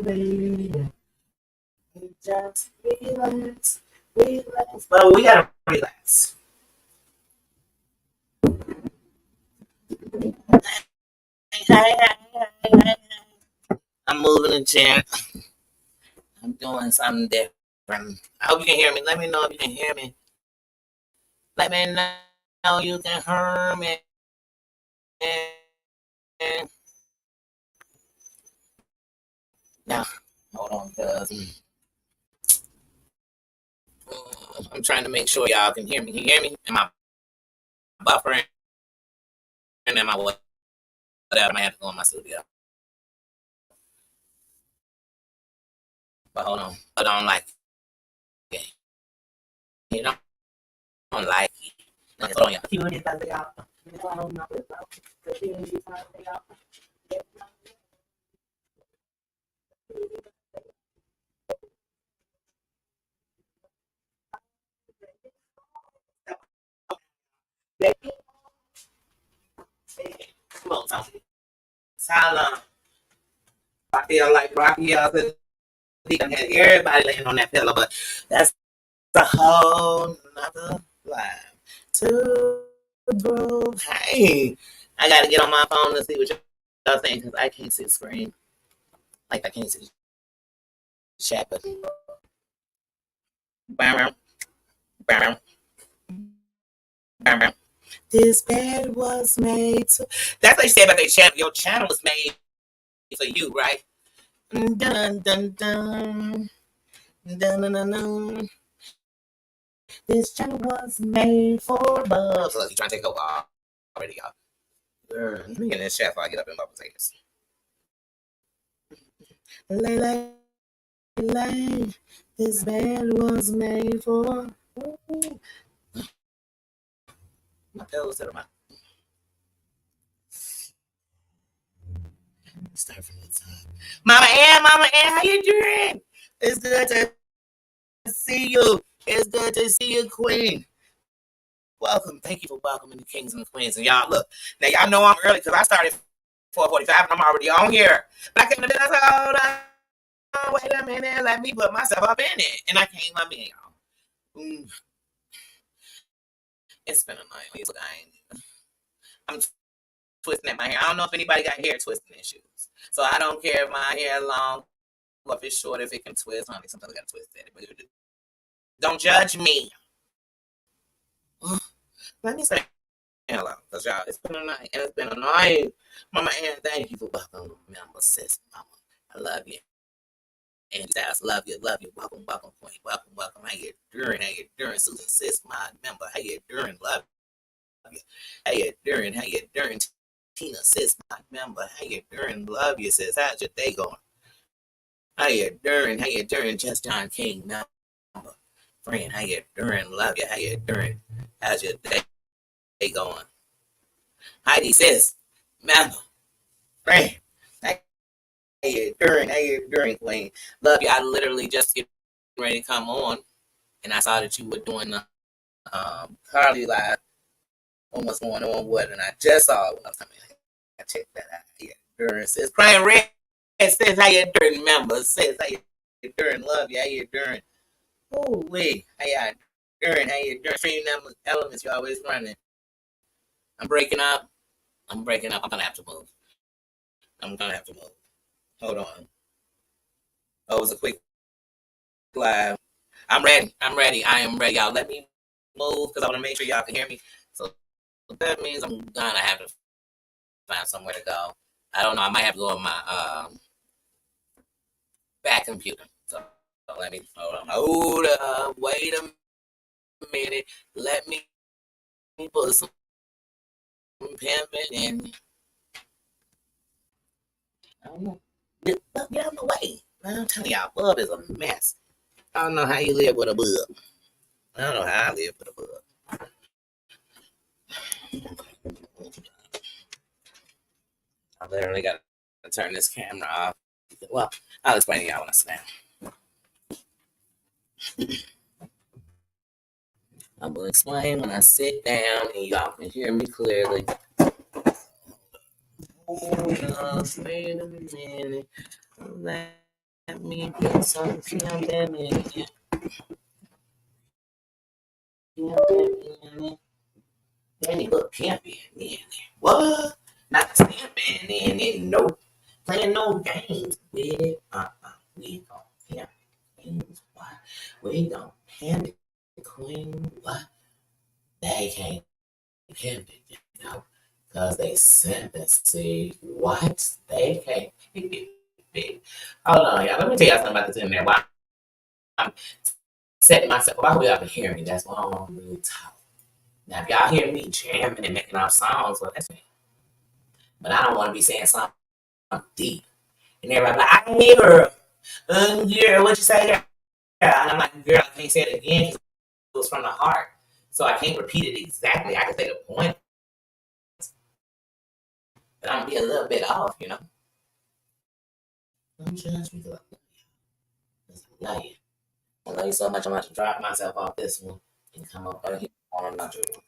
baby. Just relax, relax. But we gotta relax. Hey. I'm moving the chair. I'm doing something different. I hope you can hear me. Let me know if you can hear me. Let me know you can hear me. Now, hold on, cuz I'm trying to make sure y'all can hear me. Can you hear me? Am I buffering? Am I whatever? I might have to go in my studio. But hold on. I don't like it. You don't like it. Hold on, y'all. Come on, Tyler. I feel like Rocky other had everybody laying on that pillow, but that's a whole nother life. To groove. Hey, I gotta get on my phone to see what y'all saying because I can't see the screen. Like I can't see the chat, but bam, bam, bam. This bed was made to. That's what they say about their channel. Your channel was made for you, right? Dun dun dun. Dun dun dun dun. This channel was made for love. So you trying to take over already, y'all. Let me get in this chat before I get up in my potatoes. Lay. This bed was made for. My pillows are my. Start from the top. Mama Ann, how you doing? It's good to see you. It's good to see you, Queen. Welcome. Thank you for welcoming the kings and the queens. And y'all, look. Now, y'all know I'm early because I started 4:45 and I'm already on here. But I came to bed, I said, hold on, wait a minute. Let me put myself up in it. And I came up in, y'all. It's been annoying. I'm twisting at my hair. I don't know if anybody got hair twisting issues. So I don't care if my hair long or if it's short, if it can twist. Honey, sometimes I got to twist it. But don't judge me. Let me say hello, because y'all, it's been a night, and it's been a night. Mama Ann, thank you for welcoming member, sis, mama. I love you. And Dallas, love you. Welcome, Queen. Welcome. How you doing? Susan, sis, my member. How you doing? Love you. How you doing? Tina, sis, my member. How you doing? Love you, sis. How's your day going? How you doing? Just John King, member. Friend, how you doing? Love you. How you doing? How's your day going? Heidi says, member. Friend, how you doing, Queen? Love you. I literally just get ready to come on, and I saw that you were doing the Carly live on what's going on with, and I just saw it when I was coming. I checked that out. How you doing? Says Crying Red says how you doing, member. Says how you doing? Love you. How you doing? Oh wait, how you doing? Stream elements, you always running. I'm breaking up. I'm gonna have to move. Hold on. Oh, it was a quick live. I'm ready. I am ready. Y'all let me move because I want to make sure y'all can hear me. So that means I'm gonna have to find somewhere to go. I don't know. I might have to go on my back computer. So let me hold up. Wait a minute. Let me put some pimping in. I don't know. Get out of the way. I'm telling y'all, bub is a mess. I don't know how you live with a bub. I don't know how I live with a bub. I literally got to turn this camera off. Well, I'll explain to y'all when I sit down. I will explain when I sit down and y'all can hear me clearly. Hold on, wait a minute. me get some pimping in. Then he put pimping in. What? Not pimping in it. No. Playing no games with it. We don't pimp games. Why? We don't pimp the queen. What? They can't pimp it, you know. Because they sent the see what? They can't pick it big. Hold on, y'all. Let me tell y'all something about this in there. Why I'm setting myself. Why y'all can hear me? That's why I'm really talk. Now, if y'all hear me jamming and making up songs, well, that's me. But I don't want to be saying something deep. And everybody like, I can hear her. Girl, what you say there? And I'm like, girl, I can't say it again because it was from the heart. So I can't repeat it exactly. I can say the point. But I'm going to be a little bit off, you know. Don't judge me because I love you. I love you so much, I'm going to drop myself off this one and come up right here on another one.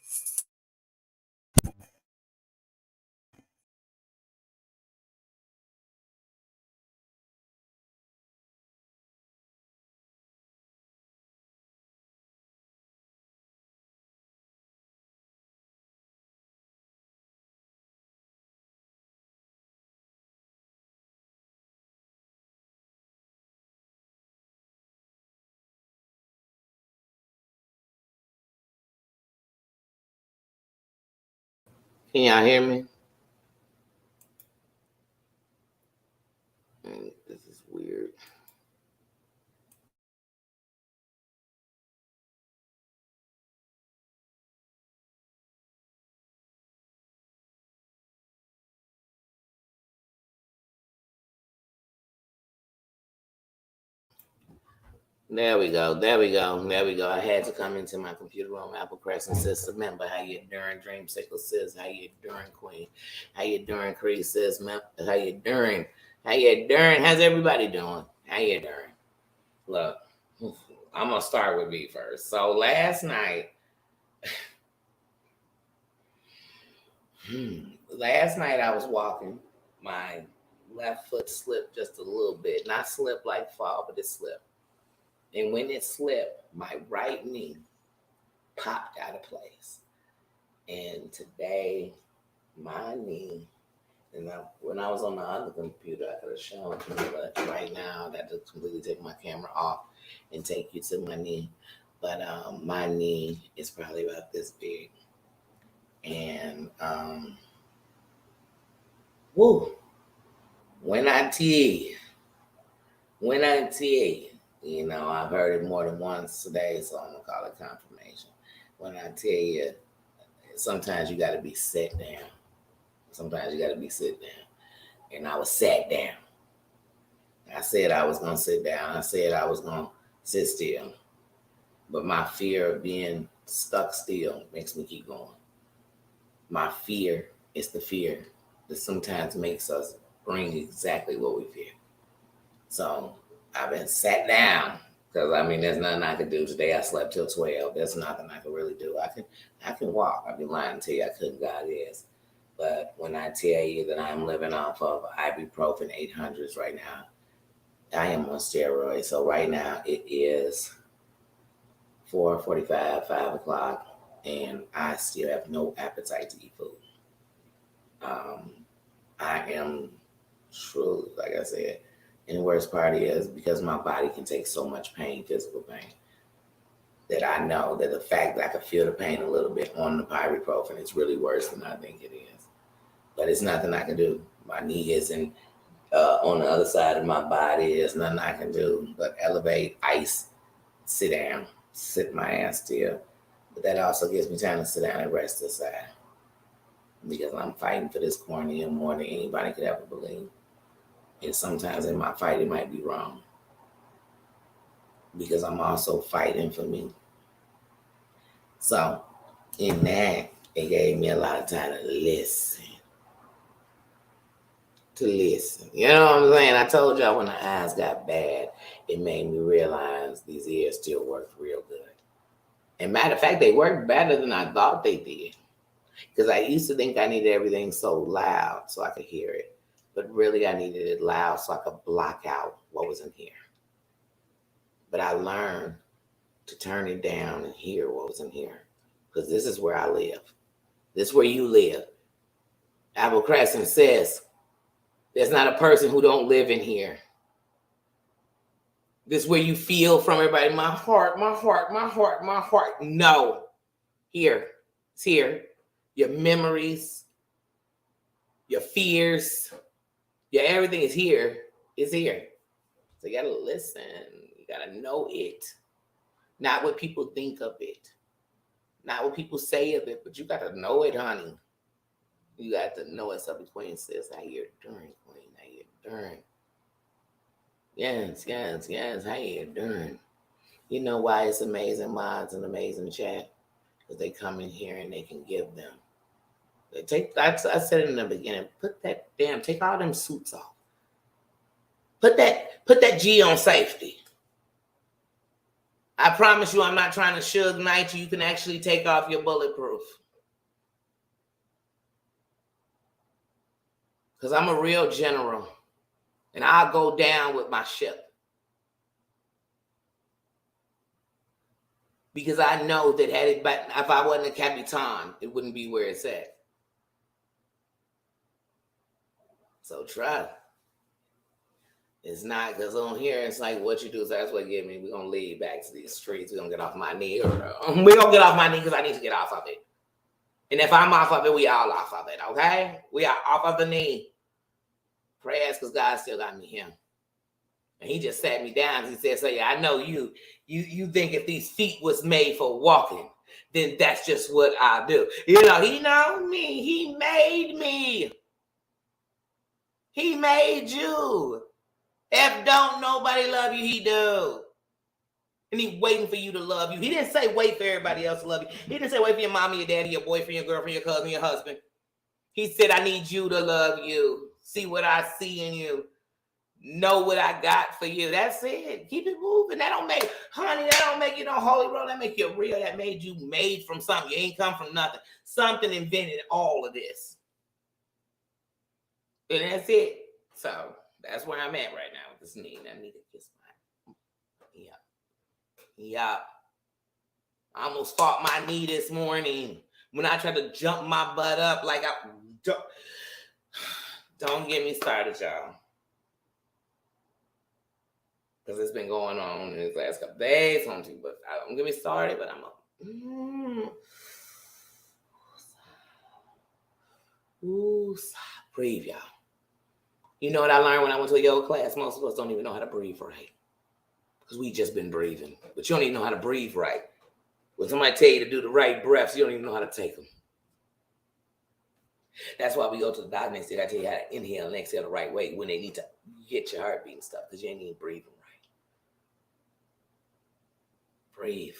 Can y'all hear me? This is weird. There we go. There we go. There we go. I had to come into my computer room. Apple Crescent sis. Remember how you doing, Dreamsicle sis? How you doing, Queen? How you doing, Crease sis? How you doing? How you doing? How's everybody doing? How you doing? Look, I'm gonna start with me first. So last night, I was walking. My left foot slipped just a little bit. Not slip like fall, but it slipped. And when it slipped, my right knee popped out of place. And today, my knee, and when I was on the other computer, I could have shown it to you, but right now, I got to completely take my camera off and take you to my knee. But my knee is probably about this big. And, woo, when I tell you, you know, I've heard it more than once today, so I'm going to call it confirmation. When I tell you, sometimes you got to be set down. Sometimes you got to be sit down. And I was sat down. I said I was going to sit down. I said I was going to sit still. But my fear of being stuck still makes me keep going. My fear is the fear that sometimes makes us bring exactly what we fear. So I've been sat down because I mean there's nothing I can do today. I slept till 12. There's nothing I can really do. I can walk. I'd be lying to you I couldn't. God is. But when I tell you that I'm living off of ibuprofen 800s right now, I am on steroids. So right now it is 4:45, 5 o'clock, and I still have no appetite to eat food. I am truly, like I said, and the worst part is because my body can take so much pain, physical pain, that I know that the fact that I can feel the pain a little bit on the ibuprofen is really worse than I think it is. But it's nothing I can do. My knee isn't on the other side of my body. There's nothing I can do but elevate, ice, sit down, sit my ass still. But that also gives me time to sit down and rest aside because I'm fighting for this cornea more than anybody could ever believe. And sometimes in my fight, it might be wrong because I'm also fighting for me. So in that, it gave me a lot of time to listen. You know what I'm saying? I told y'all when the eyes got bad, it made me realize these ears still work real good. And matter of fact, they work better than I thought they did. Because I used to think I needed everything so loud so I could hear it. But really, I needed it loud so I could block out what was in here. But I learned to turn it down and hear what was in here. Because this is where I live. This is where you live. Apple Crescent says, there's not a person who don't live in here. This is where you feel from everybody, my heart, my heart, my heart, my heart. No. Here. It's here. Your memories, your fears, your everything is here. It's here. So you got to listen. You got to know it. Not what people think of it. Not what people say of it, but you got to know it, honey. You got to know it. Something Queen says, how you doing, Queen? How you doing? Yes, yes, yes. How you doing? You know why it's amazing mods and amazing chat? Because they come in here and they can give them. I said it in the beginning, take all them suits off. Put that G on safety. I promise you I'm not trying to Suge Knight you. You can actually take off your bulletproof. Because I'm a real general. And I'll go down with my ship. Because I know that if I wasn't a Capitan, it wouldn't be where it's at. So try. It's not, because on here, it's like what you do, so that's what give me. We're going to lead back to these streets. We're going to get off my knee. We're going to get off my knee because I need to get off of it. And if I'm off of it, we all off of it, okay? We are off of the knee. Prayers, because God still got me here. And he just sat me down. He said, so yeah, I know you think if these feet was made for walking, then that's just what I do. You know, he know me. He made me. He made you. If don't nobody love you, he do. And he waiting for you to love you. He didn't say wait for everybody else to love you. He didn't say wait for your mommy, your daddy, your boyfriend, your girlfriend, your cousin, your husband. He said, I need you to love you. See what I see in you. Know what I got for you. That's it. Keep it moving. That don't make you no holy roll. That make you real. That made you made from something. You ain't come from nothing. Something invented all of this. And that's it. So that's where I'm at right now with this knee. I need to kiss my Yeah. I almost fought my knee this morning when I tried to jump my butt up like don't get me started, y'all. Because it's been going on in these last couple days. But don't get me started, but I'm up. Breathe, y'all. You know what I learned when I went to a yoga class? Most of us don't even know how to breathe right. Because we just been breathing. But you don't even know how to breathe right. When somebody tell you to do the right breaths, you don't even know how to take them. That's why we go to the doctor and they say, I tell you how to inhale and exhale the right way when they need to get your heartbeat and stuff, because you ain't even breathing right. Breathe.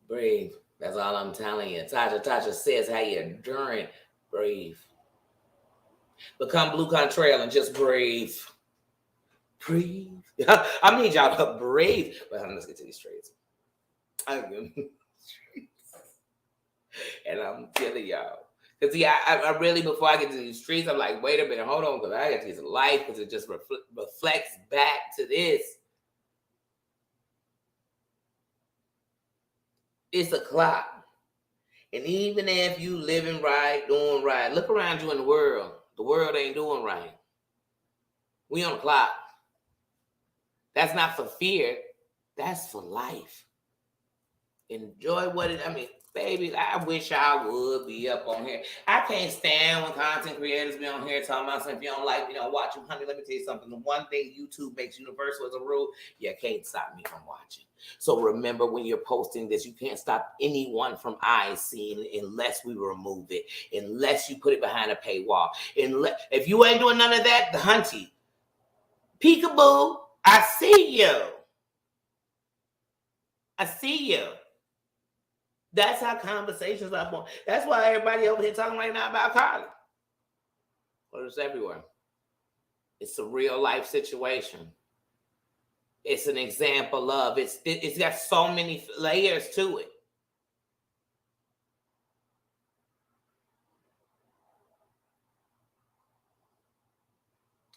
Breathe. That's all I'm telling you. Tasha says how you're enduring. Breathe. Become Blue Contrail and just breathe. Breathe. I need y'all to breathe. But let's get to these trades. And I'm telling y'all. Because I really, before I get to these streets, I'm like, wait a minute, hold on, because I got to get to life, because it just reflects back to this. It's a clock. And even if you living right, doing right, look around you in the world. The world ain't doing right. We on the clock. That's not for fear. That's for life. Enjoy baby, I wish I would be up on here. I can't stand when content creators be on here talking about something. If you don't like me, don't watch them. Honey, let me tell you something. The one thing YouTube makes universal as a rule, you can't stop me from watching. So remember, when you're posting this, you can't stop anyone from seeing it unless we remove it, unless you put it behind a paywall. If you ain't doing none of that, the hunty, peekaboo, I see you. I see you. That's how conversations are born. That's why everybody over here talking right now about Carly. Well, it's everywhere. It's a real life situation. It's an example of it's got so many layers to it.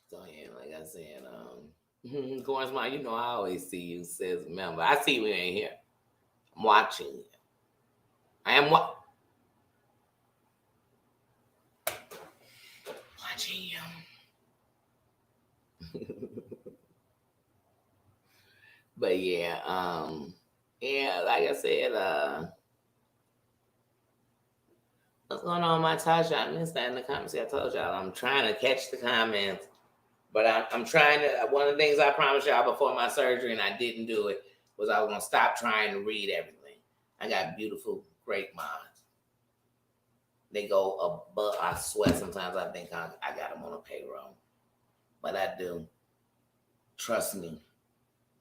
So yeah, like I said, Going smile, you know I always see you, says member. I see you in here. I'm watching you. I am watching you. But yeah, like I said, what's going on, my Tasha? I missed that in the comments. I told y'all I'm trying to catch the comments, but I'm trying to. One of the things I promised y'all before my surgery, and I didn't do it, was I was gonna stop trying to read everything. I got beautiful, great minds. They go above. I swear, sometimes I think I got them on a payroll, but I do. Trust me,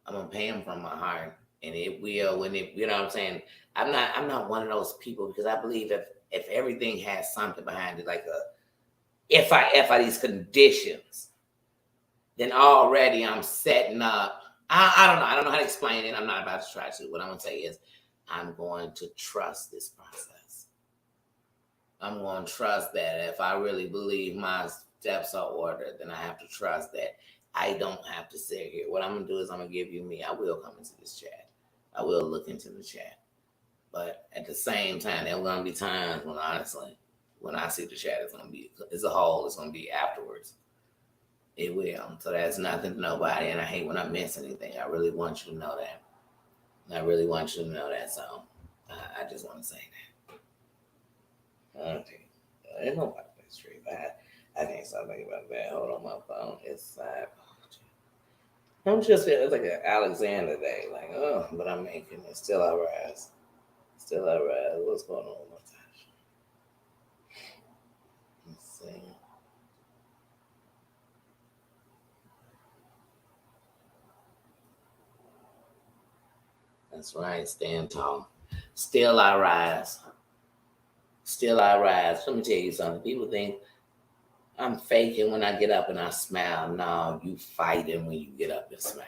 I'm gonna pay them from my heart, and it will when it. You know what I'm saying? I'm not one of those people because I believe if everything has something behind it, like if I these conditions, then already I'm setting up. I don't know. I don't know how to explain it. I'm not about to try to. What I'm gonna say is, I'm going to trust this process. I'm going to trust that if I really believe my steps are ordered, then I have to trust that I don't have to sit here. What I'm going to do is I'm going to give you me. I will come into this chat. I will look into the chat. But at the same time, there are going to be times when, honestly, when I see the chat, it's going to be, as a whole, it's going to be afterwards. It will. So that's nothing to nobody. And I hate when I miss anything. I really want you to know that. I really want you to know that. So I just want to say that. Okay. Ain't nobody straight. I can't stop thinking about that. Hold on, my phone is side. I'm just it's like an Alexander day. Like, oh, but I'm making it. Still I rise. Still I rise. What's going on with my Tasha? Let's see. That's right. Stand tall. Still I rise. Still I rise. Let me tell you something. People think I'm faking when I get up and I smile. No, you fighting when you get up and smile.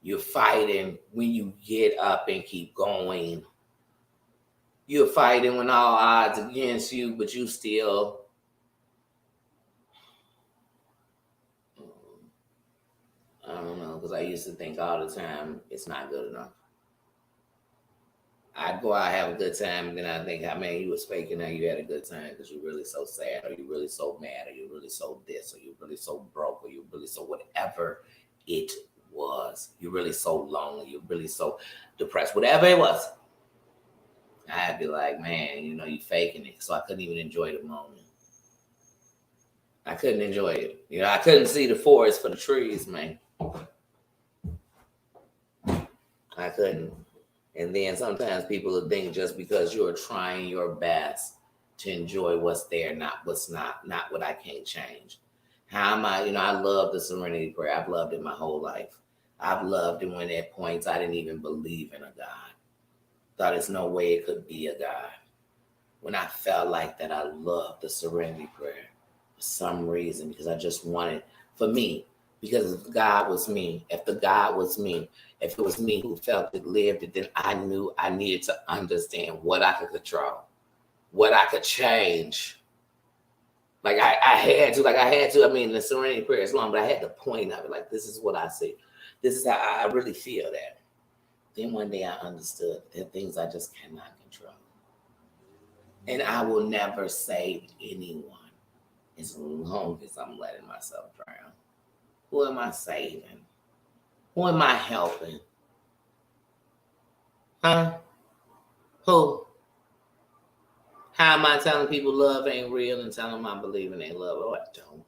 You're fighting when you get up and keep going. You're fighting when all odds against you, but you still. I don't know, because I used to think all the time it's not good enough. I'd go out, have a good time, and then I think, man, you was faking that you had a good time because you're really so sad, or you're really so mad, or you're really so this, or you're really so broke, or you're really so whatever it was. You're really so lonely. You're really so depressed. Whatever it was, I'd be like, man, you faking it. So I couldn't even enjoy the moment. I couldn't enjoy it. I couldn't see the forest for the trees, man. I couldn't. And then sometimes people will think just because you're trying your best to enjoy what's there, not what's not what I can't change. How am I, I love the serenity prayer. I've loved it my whole life. I've loved it when at points I didn't even believe in a God. Thought there's no way it could be a God. When I felt like that, I loved the serenity prayer for some reason, because I just wanted, for me, because if God was me, if the God was me, if it was me who felt it, lived it, then I knew I needed to understand what I could control, what I could change. Like I had to, I mean, the serenity prayer is long, but I had the point of it. Like, this is what I see. This is how I really feel that. Then one day I understood that things I just cannot control. And I will never save anyone as long as I'm letting myself drown. Who am I saving? Who am I helping? Huh? Who? How am I telling people love ain't real and telling them I believe in their love? Oh, I don't.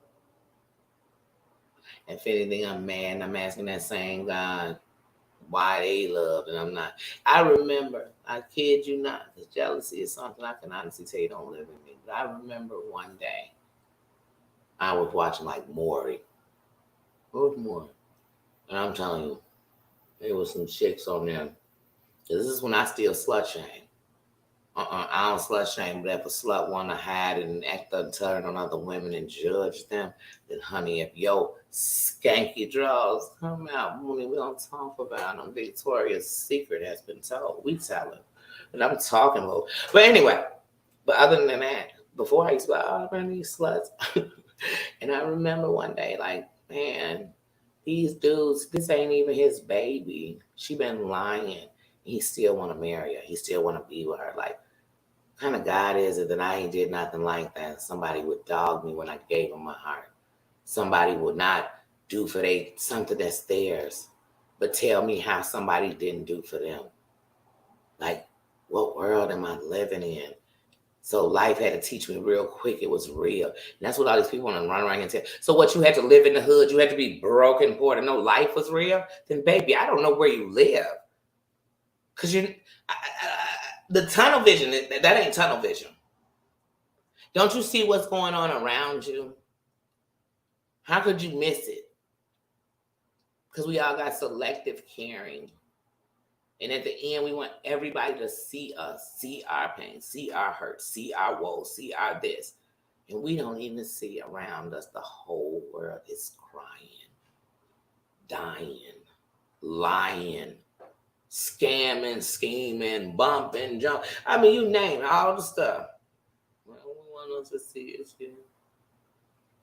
If anything, I'm mad and I'm asking that same God why they love and I'm not. I remember, I kid you not, because jealousy is something I can honestly tell you don't live in me. But I remember one day I was watching like Maury. What was Maury? And I'm telling you, there was some chicks on there. This is when I still slut shame. I don't slut shame, but if a slut want to hide and act unturn on other women and judge them, then honey, if your skanky draws come out, we don't talk about them. Victoria's secret has been told. We tell it. And I'm talking about. But anyway, but other than that, before I used to be like, oh, I run these sluts. And I remember one day, like, man, These dudes, this ain't even his baby. She been lying. He still want to marry her. He still want to be with her. Like, what kind of God is it that I ain't did nothing like that? Somebody would dog me when I gave him my heart. Somebody would not do for they something that's theirs, but tell me how somebody didn't do for them. Like, what world am I living in? So life had to teach me real quick it was real. And that's what all these people want to run around and tell. So what, you had to live in the hood? You had to be broke and poor to know life was real? Then baby, I don't know where you live. Because the tunnel vision, that ain't tunnel vision. Don't you see what's going on around you? How could you miss it? Because we all got selective caring. And at the end, we want everybody to see us, see our pain, see our hurt, see our woes, see our this. And we don't even see around us. The whole world is crying, dying, lying, scamming, scheming, bumping, jumping. I mean, you name it, all the stuff. Well, we want us to see it.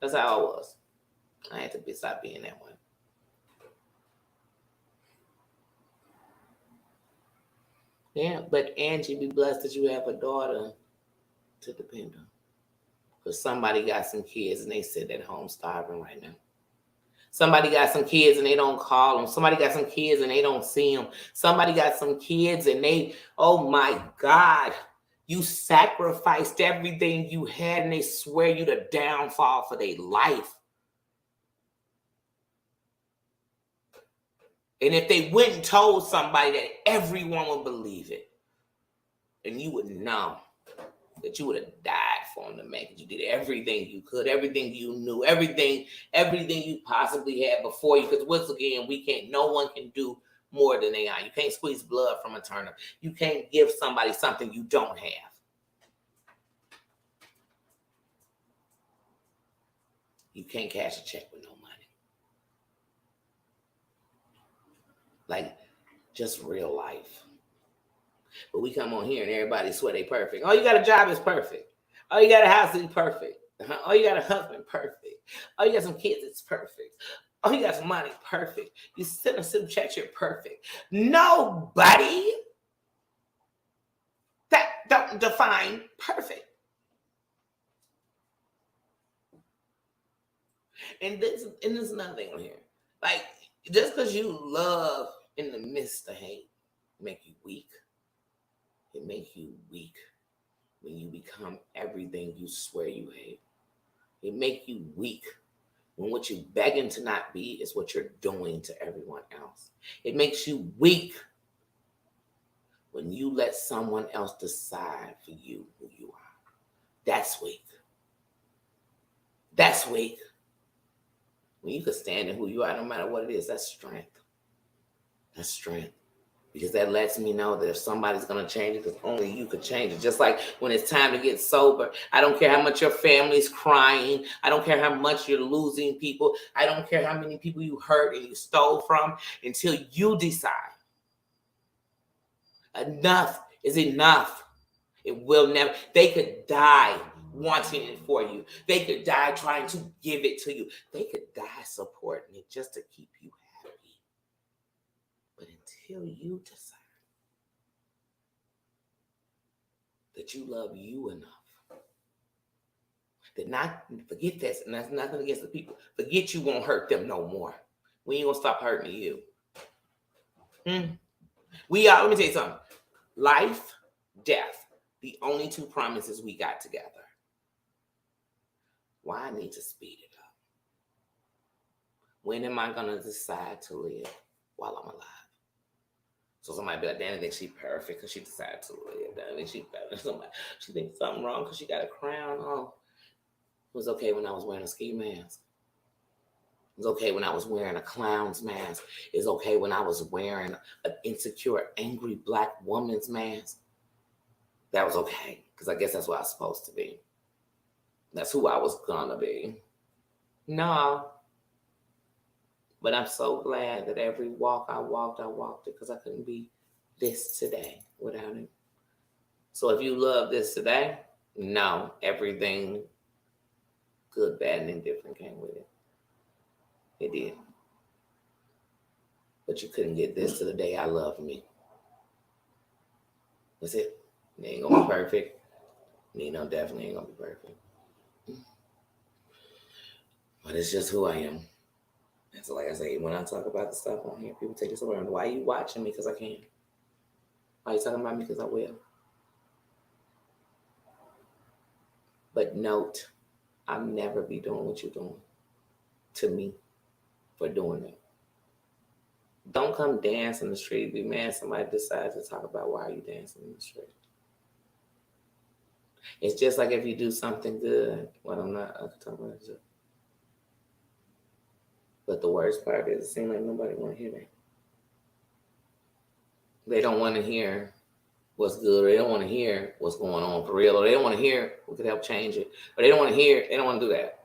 That's how I was. I had to stop being that way. Yeah, but Angie, be blessed that you have a daughter to depend on. Because somebody got some kids and they sit at home starving right now. Somebody got some kids and they don't call them. Somebody got some kids and they don't see them. Somebody got some kids and they, oh my God, you sacrificed everything you had and they swear you the downfall for their life. And if they went and told somebody, that everyone would believe it. And you would know that you would have died for them to make it. You did everything you could, everything you knew, everything you possibly had before you. Because once again, no one can do more than they are. You can't squeeze blood from a turnip. You can't give somebody something you don't have. You can't cash a check with no money. Like, just real life. But we come on here and everybody swear they perfect. Oh, you got a job, is perfect. Oh, you got a house, is perfect. Oh, you got a husband, perfect. Oh, you got some kids, it's perfect. Oh, you got some money, perfect. You send some checks, you're perfect. Nobody that don't define perfect. And there's nothing on here. Like, just because you love in the midst of hate, make you weak. It makes you weak when you become everything you swear you hate. It makes you weak when what you're begging to not be is what you're doing to everyone else. It makes you weak when you let someone else decide for you who you are. That's weak. That's weak. When you can stand in who you are, no matter what it is, that's strength. That's strength. Because that lets me know that if somebody's going to change it, because only you could change it. Just like when it's time to get sober. I don't care how much your family's crying. I don't care how much you're losing people. I don't care how many people you hurt and you stole from, until you decide enough is enough. It will never. They could die wanting it for you. They could die trying to give it to you. They could die supporting it just to keep you happy. But until you decide that you love you enough, that not forget this, and that's nothing against the people. Forget you won't hurt them no more. We ain't gonna stop hurting you. We are. Let me tell you something. Life, death, the only two promises we got together. Why I need to speed it up? When am I gonna decide to live while I'm alive? So somebody be like, Danny thinks she's perfect because she decided to live. Danny thinks she's better than somebody. She thinks something wrong because she got a crown on. It was okay when I was wearing a ski mask. It was okay when I was wearing a clown's mask. It's okay when I was wearing an insecure, angry black woman's mask. That was okay, because I guess that's what I was supposed to be. That's who I was gonna be. No. But I'm so glad that every walk I walked it because I couldn't be this today without it. So if you love this today, no, everything good, bad, and indifferent came with it. It did. but you couldn't get this to the day I love me. That's it. It ain't gonna be perfect. Nino definitely ain't gonna be perfect. But it's just who I am. And so, like I say, when I talk about the stuff on here, people take this around. Why are you watching me? Because I can. Why are you talking about me? Because I will. But note, I'll never be doing what you're doing to me for doing it. Don't come dance in the street. Be mad somebody decides to talk about why are you dancing in the street. It's just like if you do something good. Well, I'm not. I can talk about it. But the worst part is, it seems like nobody want to hear that. They don't want to hear what's good, or they don't want to hear what's going on for real, or they don't want to hear we could help change it, or they don't want to hear. They don't want to do that.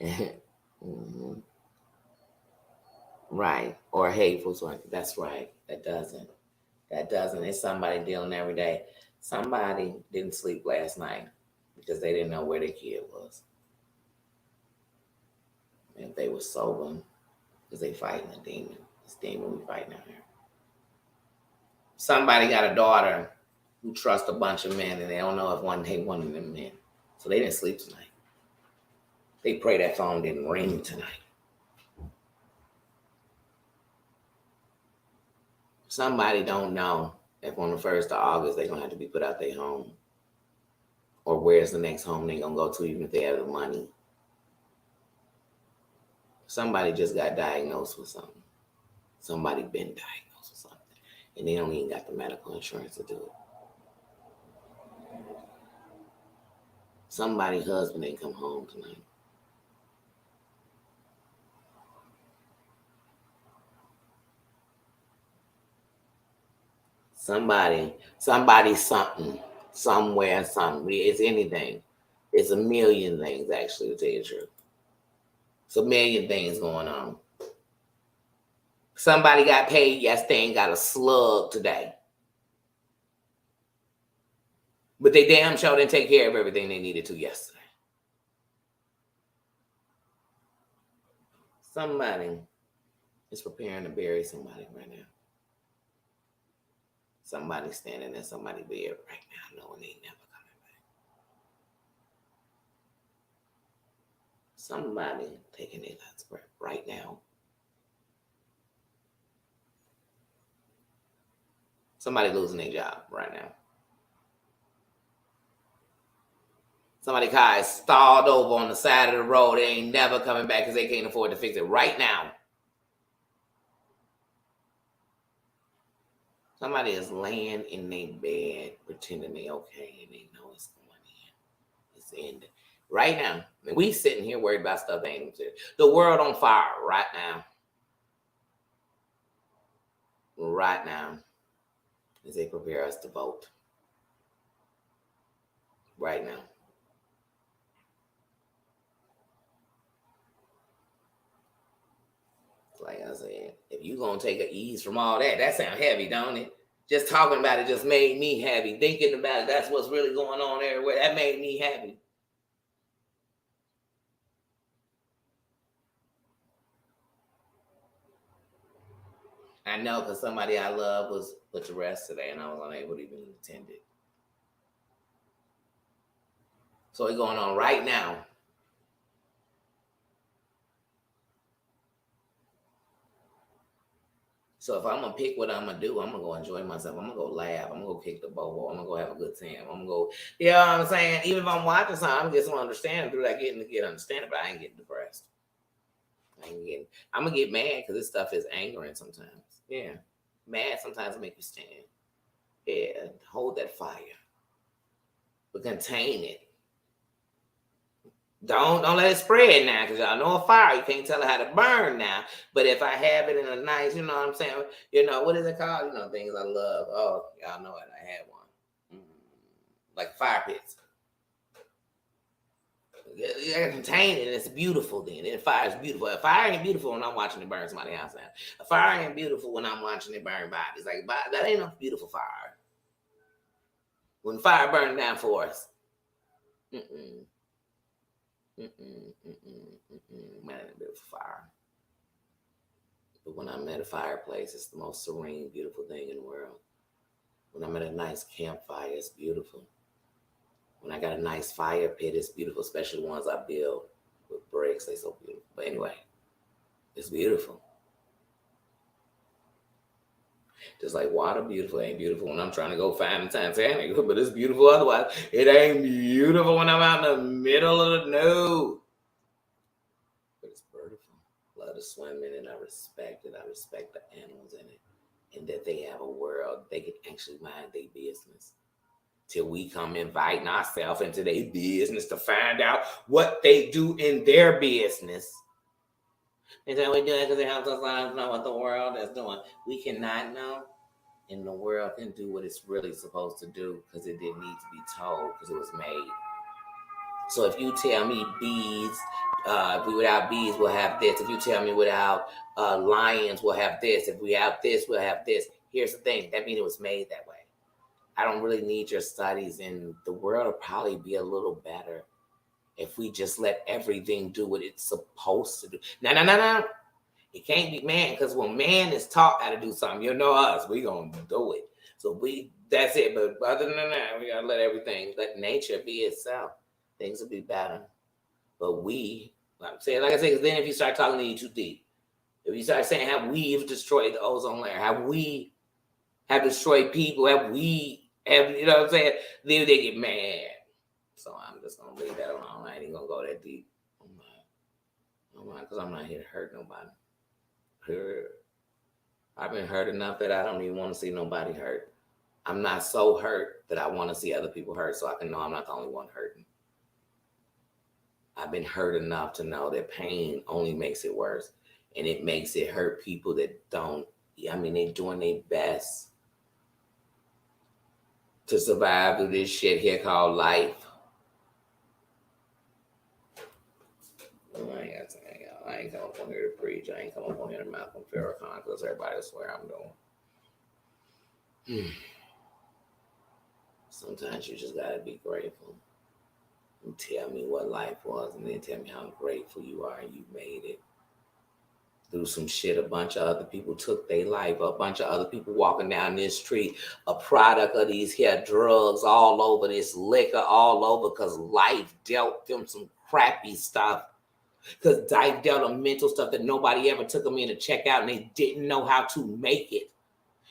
Mm-hmm. Right. Or hateful. So that's right. That doesn't. It's somebody dealing every day. Somebody didn't sleep last night because they didn't know where their kid was. And they were sober because they fighting a demon. This demon we fighting out here. Somebody got a daughter who trusts a bunch of men and they don't know if one day one of them men. So they didn't sleep tonight. They pray that phone didn't ring tonight. Somebody don't know if on the 1st of August they're going to have to be put out their home. Or where's the next home they're going to go to even if they have the money. Somebody just got diagnosed with something. Somebody been diagnosed with something. And they don't even got the medical insurance to do it. Somebody's husband ain't come home tonight. Somebody, something, somewhere, something. It's anything. It's a million things, actually, to tell you the truth. It's a million things going on. Somebody got paid yesterday and got a slug today. But they damn sure didn't take care of everything they needed to yesterday. Somebody is preparing to bury somebody right now. Somebody standing in somebody's bed right now knowing they ain't never coming back. Somebody taking their last breath right now. Somebody losing their job right now. Somebody car is stalled over on the side of the road. They ain't never coming back because they can't afford to fix it right now. Somebody is laying in their bed pretending they okay and they know it's going in. It's ending. Right now. We sitting here worried about stuff that ain't the world on fire right now. Right now. As they prepare us to vote. Right now. Like I said, if you gonna take an ease from all that, that sound heavy, don't it? Just talking about it just made me happy. Thinking about it, that's what's really going on everywhere. That made me happy. I know because somebody I love was put to rest today and I was unable to even attend it. So it's going on right now. So if I'm going to pick what I'm going to do, I'm going to go enjoy myself. I'm going to go laugh. I'm going to go kick the bobo. I'm going to go have a good time. I'm going to go, you know what I'm saying? Even if I'm watching something, I'm going to get some understanding through that, getting to get understanding, but I ain't getting depressed. I'm going to get mad because this stuff is angering sometimes. Yeah. Mad sometimes make you stand. Yeah. Hold that fire. But contain it. Don't let it spread now, because y'all know a fire. You can't tell it how to burn now. But if I have it in a nice, you know what I'm saying? You know, what is it called? You know, things I love. Oh, y'all know it. I had one. Like fire pits. You gotta contain it, and it's beautiful then. And fire is beautiful. A fire ain't beautiful when I'm watching it burn somebody else out. A fire ain't beautiful when I'm watching it burn bodies. Like, that ain't no beautiful fire. When fire burns down for us. Man, a bit of fire. But when I'm at a fireplace, it's the most serene, beautiful thing in the world. When I'm at a nice campfire, it's beautiful. When I got a nice fire pit, it's beautiful, especially the ones I build with bricks. They're so beautiful. But anyway, it's beautiful. Just like water, beautiful ain't beautiful when I'm trying to go find the Titanic, but it's beautiful otherwise. It ain't beautiful when I'm out in the middle of the nude. But it's beautiful. Love to swim in it. I respect it. I respect the animals in it. And that they have a world they can actually mind their business. Till we come inviting ourselves into their business to find out what they do in their business. They say we do it because they help us know what the world is doing. We cannot know. And the world can do what it's really supposed to do because it didn't need to be told because it was made. So if you tell me bees, if we without bees, we'll have this. If you tell me without lions, we'll have this. If we have this, we'll have this. Here's the thing. That means it was made that way. I don't really need your studies, and the world will probably be a little better if we just let everything do what it's supposed to do. No. It can't be man, because when man is taught how to do something, you know us, we gonna do it. So that's it. But other than that, we gotta let nature be itself. Things will be better. But like I said, because then if you start talking to you too deep, if you start saying how we've destroyed the ozone layer, how we have destroyed people, you know what I'm saying? Then they get mad. So I'm just gonna leave that alone. I ain't even gonna go that deep. Because I'm not here to hurt nobody. I've been hurt enough that I don't even want to see nobody hurt. I'm not so hurt that I want to see other people hurt, so I can know I'm not the only one hurting. I've been hurt enough to know that pain only makes it worse, and it makes it hurt people that don't. They're doing their best to survive through this shit here called life. I ain't come up on here to preach. I ain't come up on here to Malcolm Farrakhan because everybody will swear I'm doing. Sometimes you just gotta be grateful. And tell me what life was, and then tell me how grateful you are and you made it. Through some shit, a bunch of other people took their life. A bunch of other people walking down this street, a product of these here drugs all over, this liquor all over, because life dealt them some crappy stuff. Because life dealt them mental stuff that nobody ever took them in to check out, and they didn't know how to make it.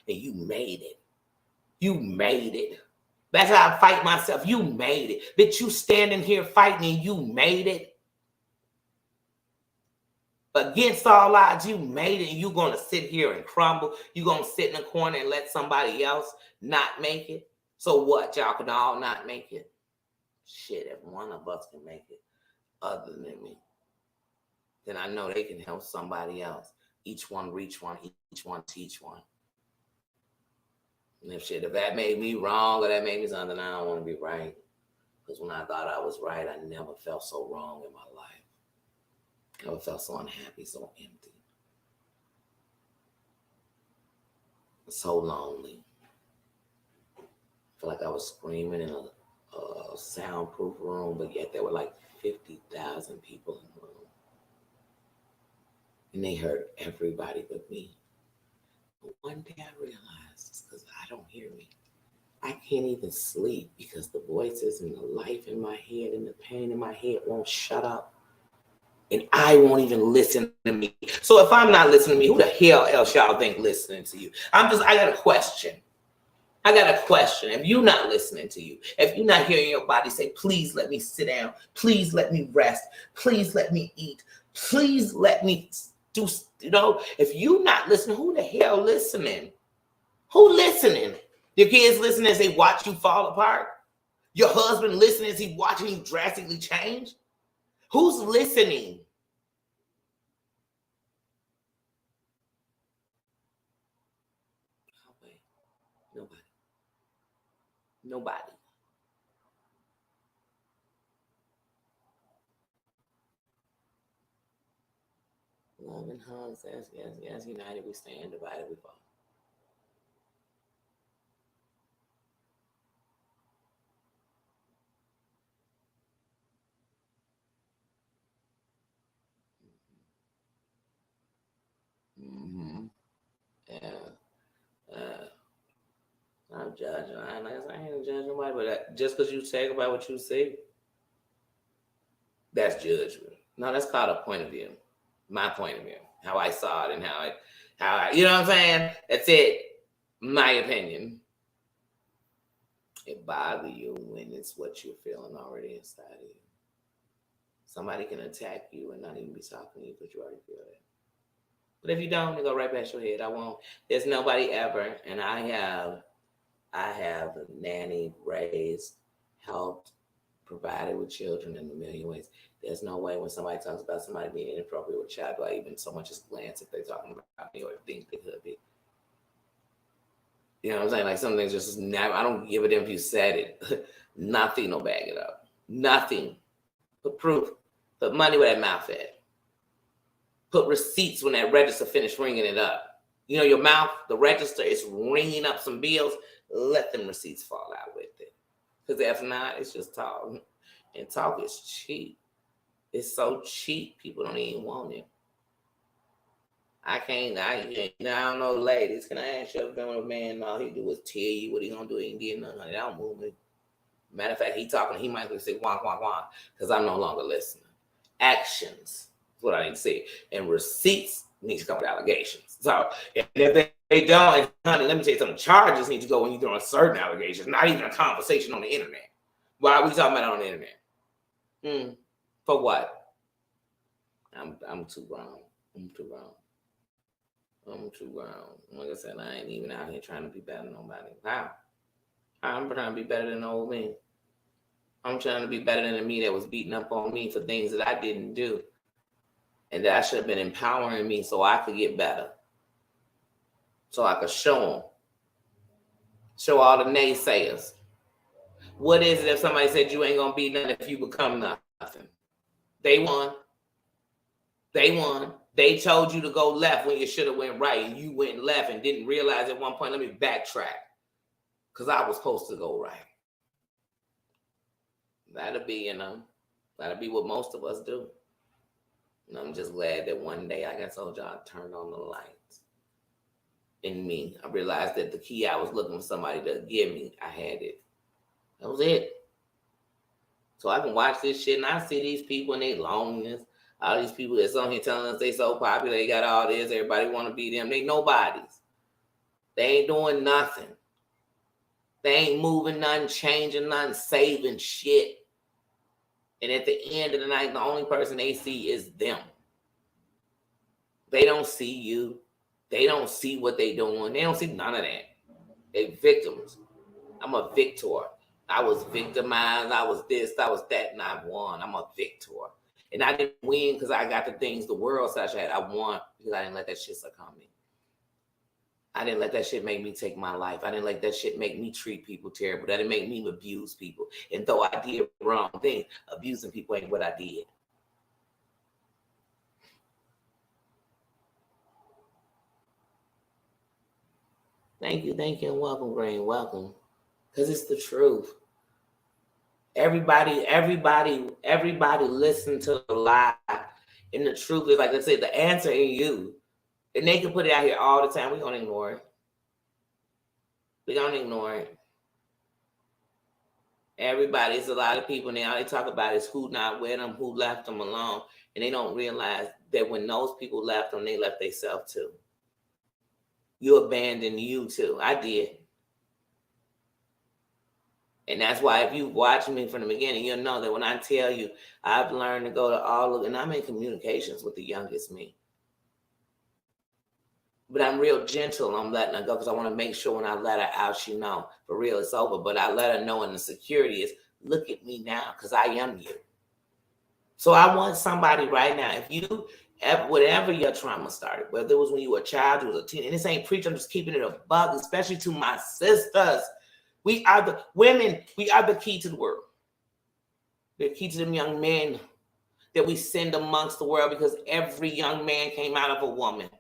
And you made it. You made it. That's how I fight myself. You made it. Bitch, you standing here fighting and you made it. Against all odds, you made it, and you're going to sit here and crumble. You're going to sit in the corner and let somebody else not make it. So what? Y'all can all not make it? Shit, if one of us can make it other than me, then I know they can help somebody else. Each one reach one, each one teach one. And if that made me wrong or that made me something, I don't want to be right. Because when I thought I was right, I never felt so wrong in my life. I never felt so unhappy, so empty. So lonely. I feel like I was screaming in a soundproof room, but yet there were like 50,000 people in the room. And they heard everybody but me. But one day I realized it's because I don't hear me. I can't even sleep because the voices and the life in my head and the pain in my head won't shut up. And I won't even listen to me. So if I'm not listening to me, who the hell else y'all think listening to you? I got a question. If you're not listening to you, if you're not hearing your body say, please let me sit down, please let me rest, please let me eat, please let me do, if you're not listening, who the hell listening? Who listening? Your kids listening as they watch you fall apart? Your husband listening as he watching you drastically change? Who's listening? Nobody. Love and hugs, yes, united we stand, divided we fall. no judging. I ain't judging nobody, but just because you say about what you see, that's judgment. No, that's called a point of view. My point of view, how I saw it, and how I, you know what I'm saying? That's it. My opinion. It bothers you when it's what you're feeling already inside of you. Somebody can attack you and not even be talking to you, but you already feel it. But if you don't, it go right past your head. I won't. There's nobody ever, and I have nanny, raised, helped, provided with children in a million ways. There's no way when somebody talks about somebody being inappropriate with a child, do I even so much as glance if they're talking about me or think they could be. You know what I'm saying? Like some things just never, I don't give a damn if you said it. Nothing will back it up. Nothing. Put proof. Put money where that mouth at. Put receipts when that register finished ringing it up. You know, your mouth, the register is ringing up some bills. Let them receipts fall out with it. Because if not, it's just talk. And talk is cheap. It's so cheap, people don't even want it. I don't know, ladies. Can I ask you if a man, all he do is tell you what he gonna do? He ain't getting nothing. That don't move me. Matter of fact, he talking, he might say, wah, wah, wah, because I'm no longer listening. Actions is what I need to say. And receipts need to come with allegations. So, if they don't, honey, let me tell you something. Charges need to go when you're doing certain allegations, not even a conversation on the internet. Why are we talking about it on the internet? For what? I'm too grown. I'm too grown. Like I said, I ain't even out here trying to be better than nobody. How? I'm trying to be better than the old me. I'm trying to be better than the me that was beating up on me for things that I didn't do. And that I should have been empowering me so I could get better. So I could show them. Show all the naysayers. What is it if somebody said you ain't going to be nothing if you become nothing? They won. They told you to go left when you should have went right, and you went left and didn't realize at one point, let me backtrack, because I was supposed to go right. That'll be what most of us do. And I'm just glad that one day, like I told y'all, I turned on the lights in me. I realized that the key I was looking for somebody to give me, I had it. That was it. So I can watch this shit and I see these people and they loneliness. All these people that's on here telling us they so popular, they got all this, everybody want to be them. They nobodies. They ain't doing nothing. They ain't moving nothing, changing nothing, saving shit. And at the end of the night, the only person they see is them. They don't see you. They don't see what they doing. They don't see none of that. They victims. I'm a victor. I was victimized. I was this, I was that, and I won. I'm a victor. And I didn't win because I got the things the world such had. I won because I didn't let that shit succumb me. I didn't let that shit make me take my life. I didn't let that shit make me treat people terrible. That didn't make me abuse people. And though I did wrong things, abusing people ain't what I did. Thank you, and welcome, Green. Welcome. Because it's the truth. Everybody listen to the lie. And the truth is, like I said, the answer in you. And they can put it out here all the time. We're going to ignore it. Everybody, it's a lot of people now, they talk about is who not with them, who left them alone. And they don't realize that when those people left them, they left themselves too. You abandoned you too. I did. And that's why if you watch me from the beginning, you'll know that when I tell you, I've learned to go to all of, and I'm in communications with the youngest me. But I'm real gentle. I'm letting her go because I want to make sure when I let her out, she know for real it's over. But I let her know, and the security is, look at me now because I am you. So I want somebody right now, if you, whatever your trauma started, whether it was when you were a child, you was a teen, and this ain't preaching, I'm just keeping it a bug, especially to my sisters. We are the women. We are the key to the world. The key to them young men that we send amongst the world because every young man came out of a woman.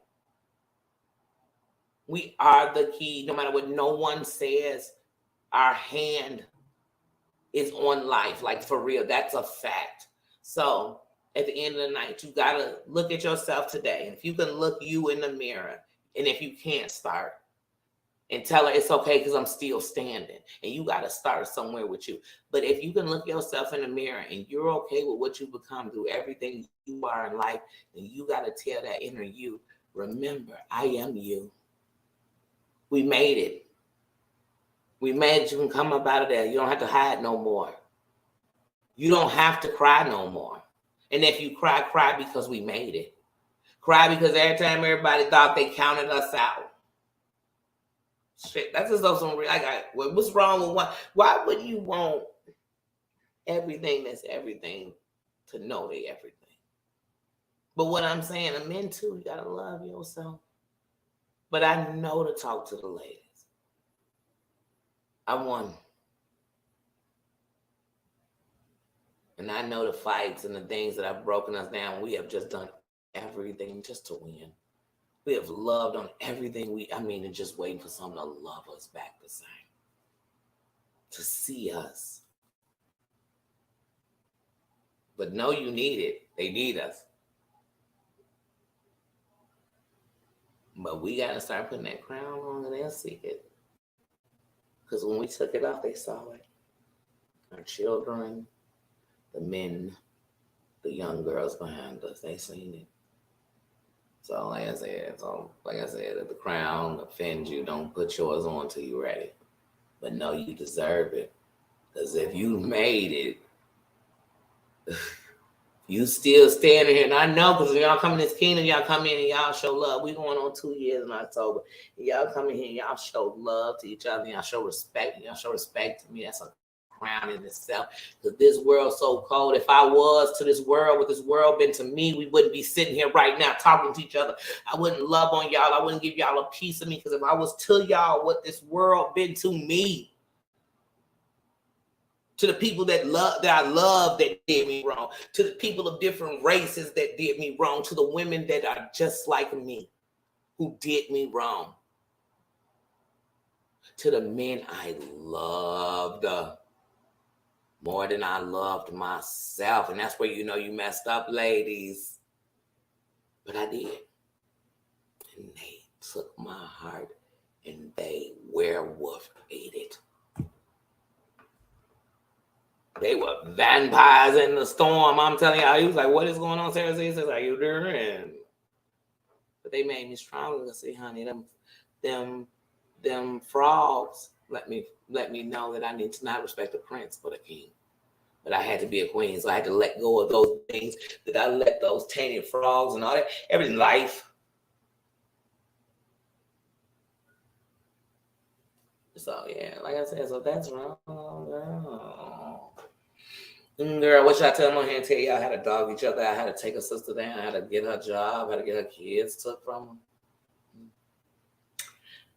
We are the key. No matter what no one says, our hand is on life. Like for real, that's a fact. So at the end of the night, you got to look at yourself today. And if you can look you in the mirror, and if you can't start, and tell her it's okay because I'm still standing. And you got to start somewhere with you. But if you can look yourself in the mirror and you're okay with what you become through everything you are in life, then you got to tell that inner you, remember, I am you. We made it. We made it. You can come up out of there. You don't have to hide no more. You don't have to cry no more. And if you cry, cry because we made it. Cry because every time everybody thought they counted us out. Shit, that's just some real. What's wrong with what? Why would you want everything that's everything to know they everything? But what I'm saying, the men too, you gotta love yourself. But I know to talk to the ladies. I won. And I know the fights and the things that have broken us down. We have just done everything just to win. We have loved on everything and just waiting for someone to love us back the same. To see us. But no, you need it. They need us. But we got to start putting that crown on and they'll see it. Because when we took it off, they saw it. Our children, the men, the young girls behind us, they seen it. So like I said, if the crown offends you, don't put yours on till you're ready. But no, you deserve it. Because if you made it, you still standing here. And I know because when y'all come in this kingdom, y'all come in and y'all show love. We going on 2 years in October. And y'all come in here and y'all show love to each other. And y'all show respect. And y'all show respect to me. That's a crown in itself. Because this world's so cold. If I was to this world, what this world been to me, we wouldn't be sitting here right now talking to each other. I wouldn't love on y'all. I wouldn't give y'all a piece of me. Because if I was to y'all what this world been to me, to the people that I love that did me wrong, to the people of different races that did me wrong, to the women that are just like me who did me wrong, to the men I loved more than I loved myself. And that's where you know you messed up, ladies. But I did. And they took my heart and they werewolf ate it. They were vampires in the storm. I'm telling y'all, he was like, what is going on, Sarah? He says, how you doing? But they made me stronger. See, honey, them frogs let me know that I need to not respect the prince but a king. But I had to be a queen, so I had to let go of those things that I let those tainted frogs and all that. Every life. So yeah, like I said, so that's wrong. Girl, what should I tell them on here and tell y'all how to dog each other? I had to take a sister down, how to get her job, how to get her kids took from her.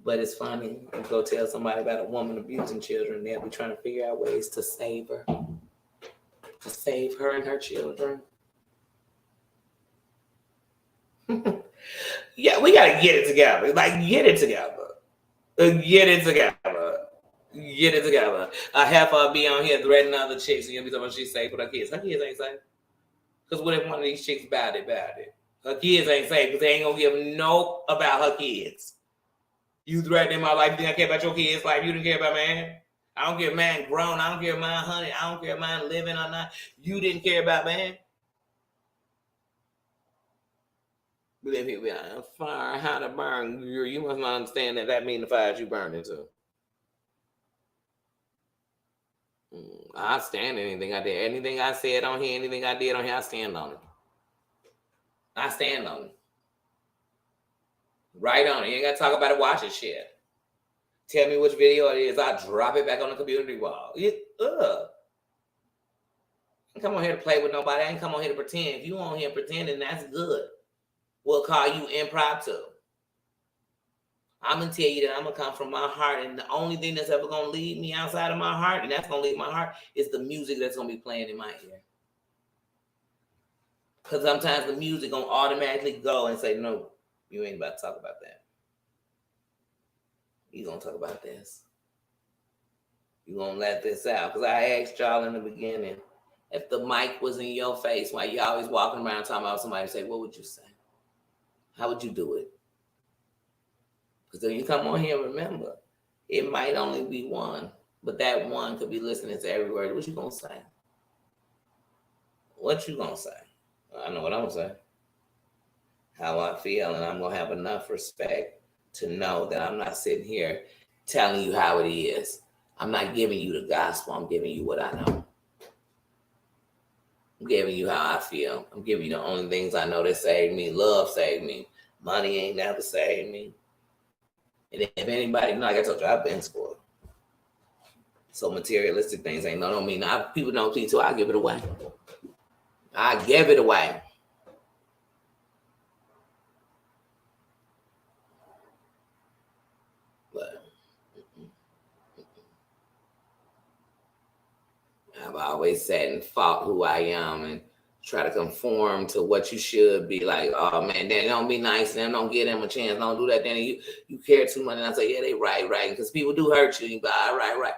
But it's funny. You go tell somebody about a woman abusing children, they'll be trying to figure out ways to save her. To save her and her children. Yeah, we got to get it together. Like, get it together. Get it together. Get it together. I have her be on here threatening other chicks and you'll be talking about she's safe with her kids. Her kids ain't safe. Because what if one of these chicks bad it? Her kids ain't safe because they ain't going to give no about her kids. You threatening my life. You didn't care about your kids' life. You didn't care about mine. I don't care if mine grown. I don't care if mine honey. I don't care if mine living or not. You didn't care about mine. But if you be on fire, how to burn, you must not understand that means the fire you burned into. I stand anything I did. Anything I said on here, anything I did on here, I stand on it. I stand on it. Right on it. You ain't got to talk about it, watch it, shit. Tell me which video it is. I drop it back on the community wall. I ain't come on here to play with nobody. I ain't come on here to pretend. If you on here pretending, that's good. We'll call you improv too. I'm going to tell you that I'm going to come from my heart. And the only thing that's ever going to lead me outside of my heart, and that's going to lead my heart, is the music that's going to be playing in my ear. Because sometimes the music going to automatically go and say, no, you ain't about to talk about that. You going to talk about this. You going to let this out. Because I asked y'all in the beginning, if the mic was in your face while you always walking around talking about somebody, say, what would you say? How would you do it? Because then you come on here and remember, It might only be one, but that one could be listening to every word. What you gonna say? What you gonna say? I know what I'm gonna say. How I feel, and I'm gonna have enough respect to know that I'm not sitting here telling you how it is. I'm not giving you the gospel. I'm giving you what I know. I'm giving you how I feel. I'm giving you the only things I know that saved me. Love saved me. Money ain't never saved me. And if anybody, like I told you, I've been spoiled. So materialistic things ain't no mean. People don't see too. I give it away. I give it away. But I've always sat and fought who I am and try to conform to what you should be. Like, oh man, then don't be nice, then don't give them a chance, don't do that. Then you care too much, and I say, yeah, they right, because people do hurt you. You go, all right.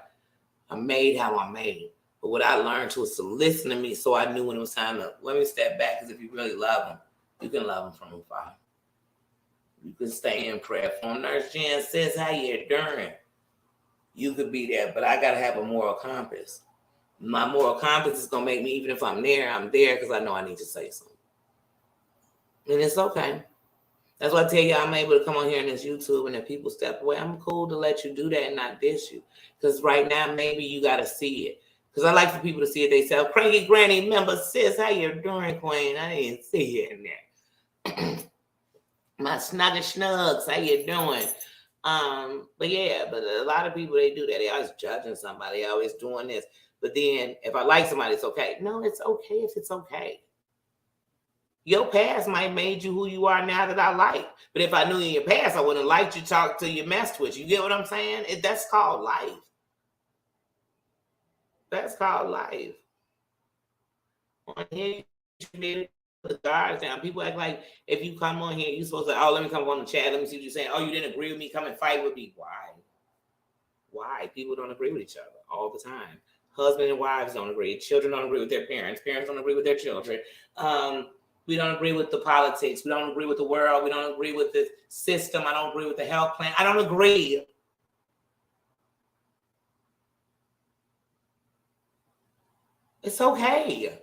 I'm made how I'm made. But what I learned was to listen to me, so I knew when it was time to let me step back. Because if you really love them, you can love them from afar. You can stay in prayer for them. Nurse Jen says, how you doing? You could be there, but I gotta have a moral compass. My moral compass is gonna make me, even if I'm there because I know I need to say something. And it's okay. That's why I tell you I'm able to come on here in this YouTube, and if people step away, I'm cool to let you do that and not diss you. Because right now, maybe you got to see it. Because I like for people to see it themselves. Cranky Granny member, sis, how you doing, Queen? I didn't see you in there. My snuggish snugs, how you doing? But a lot of people, they do that. They always judging somebody. They always doing this. But then if I like somebody, it's okay. No, it's okay if it's okay. Your past might have made you who you are now that I like. But if I knew in your past, I wouldn't have liked you, talk to you, messed with you. You get what I'm saying? That's called life. That's called life. On here, you should be able to put the guards down. People act like if you come on here, you're supposed to, let me come on the chat. Let me see what you're saying. Oh, you didn't agree with me? Come and fight with me. Why? People don't agree with each other all the time. Husband and wives don't agree. Children don't agree with their parents. Parents don't agree with their children. We don't agree with the politics. We don't agree with the world. We don't agree with the system. I don't agree with the health plan. I don't agree. It's okay.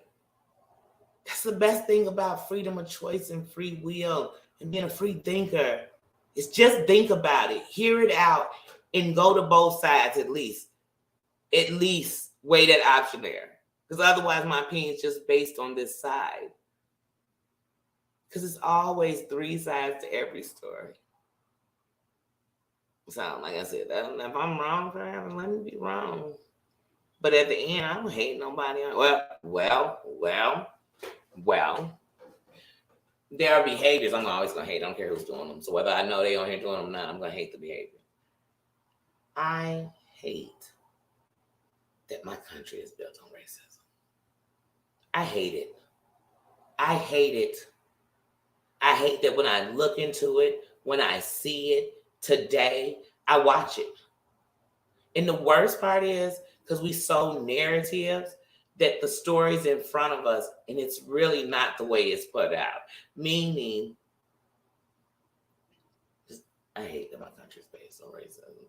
That's the best thing about freedom of choice and free will and being a free thinker. It's just think about it, hear it out, and go to both sides at least. At least weigh that option there. Because otherwise my opinion is just based on this side. Because it's always three sides to every story. So, like I said, if I'm wrong, forever, let me be wrong. But at the end, I don't hate nobody. Well. There are behaviors I'm always going to hate. I don't care who's doing them. So whether I know they on here doing them or not, I'm going to hate the behavior. I hate that my country is built on racism. I hate it. I hate that when I look into it, when I see it today, I watch it. And the worst part is because we sold narratives that the story's in front of us and it's really not the way it's put out. Meaning, I hate that my country's based on racism.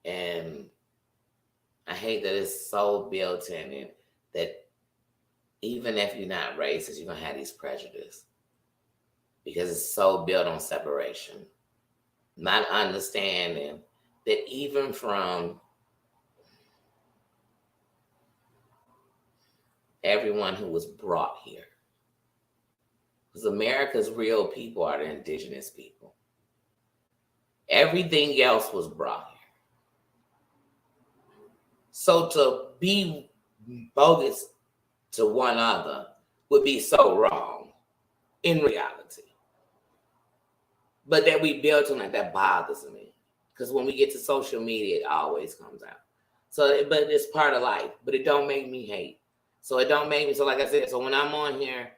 And I hate that it's so built in it that even if you're not racist, you're going to have these prejudices. Because it's so built on separation. Not understanding that even from everyone who was brought here. Because America's real people are the indigenous people. Everything else was brought here. So to be bogus to one another would be so wrong in reality. But that we built on that bothers me. Because when we get to social media, it always comes out. So, but it's part of life. But it don't make me hate. So it don't make me, so like I said, so when I'm on here,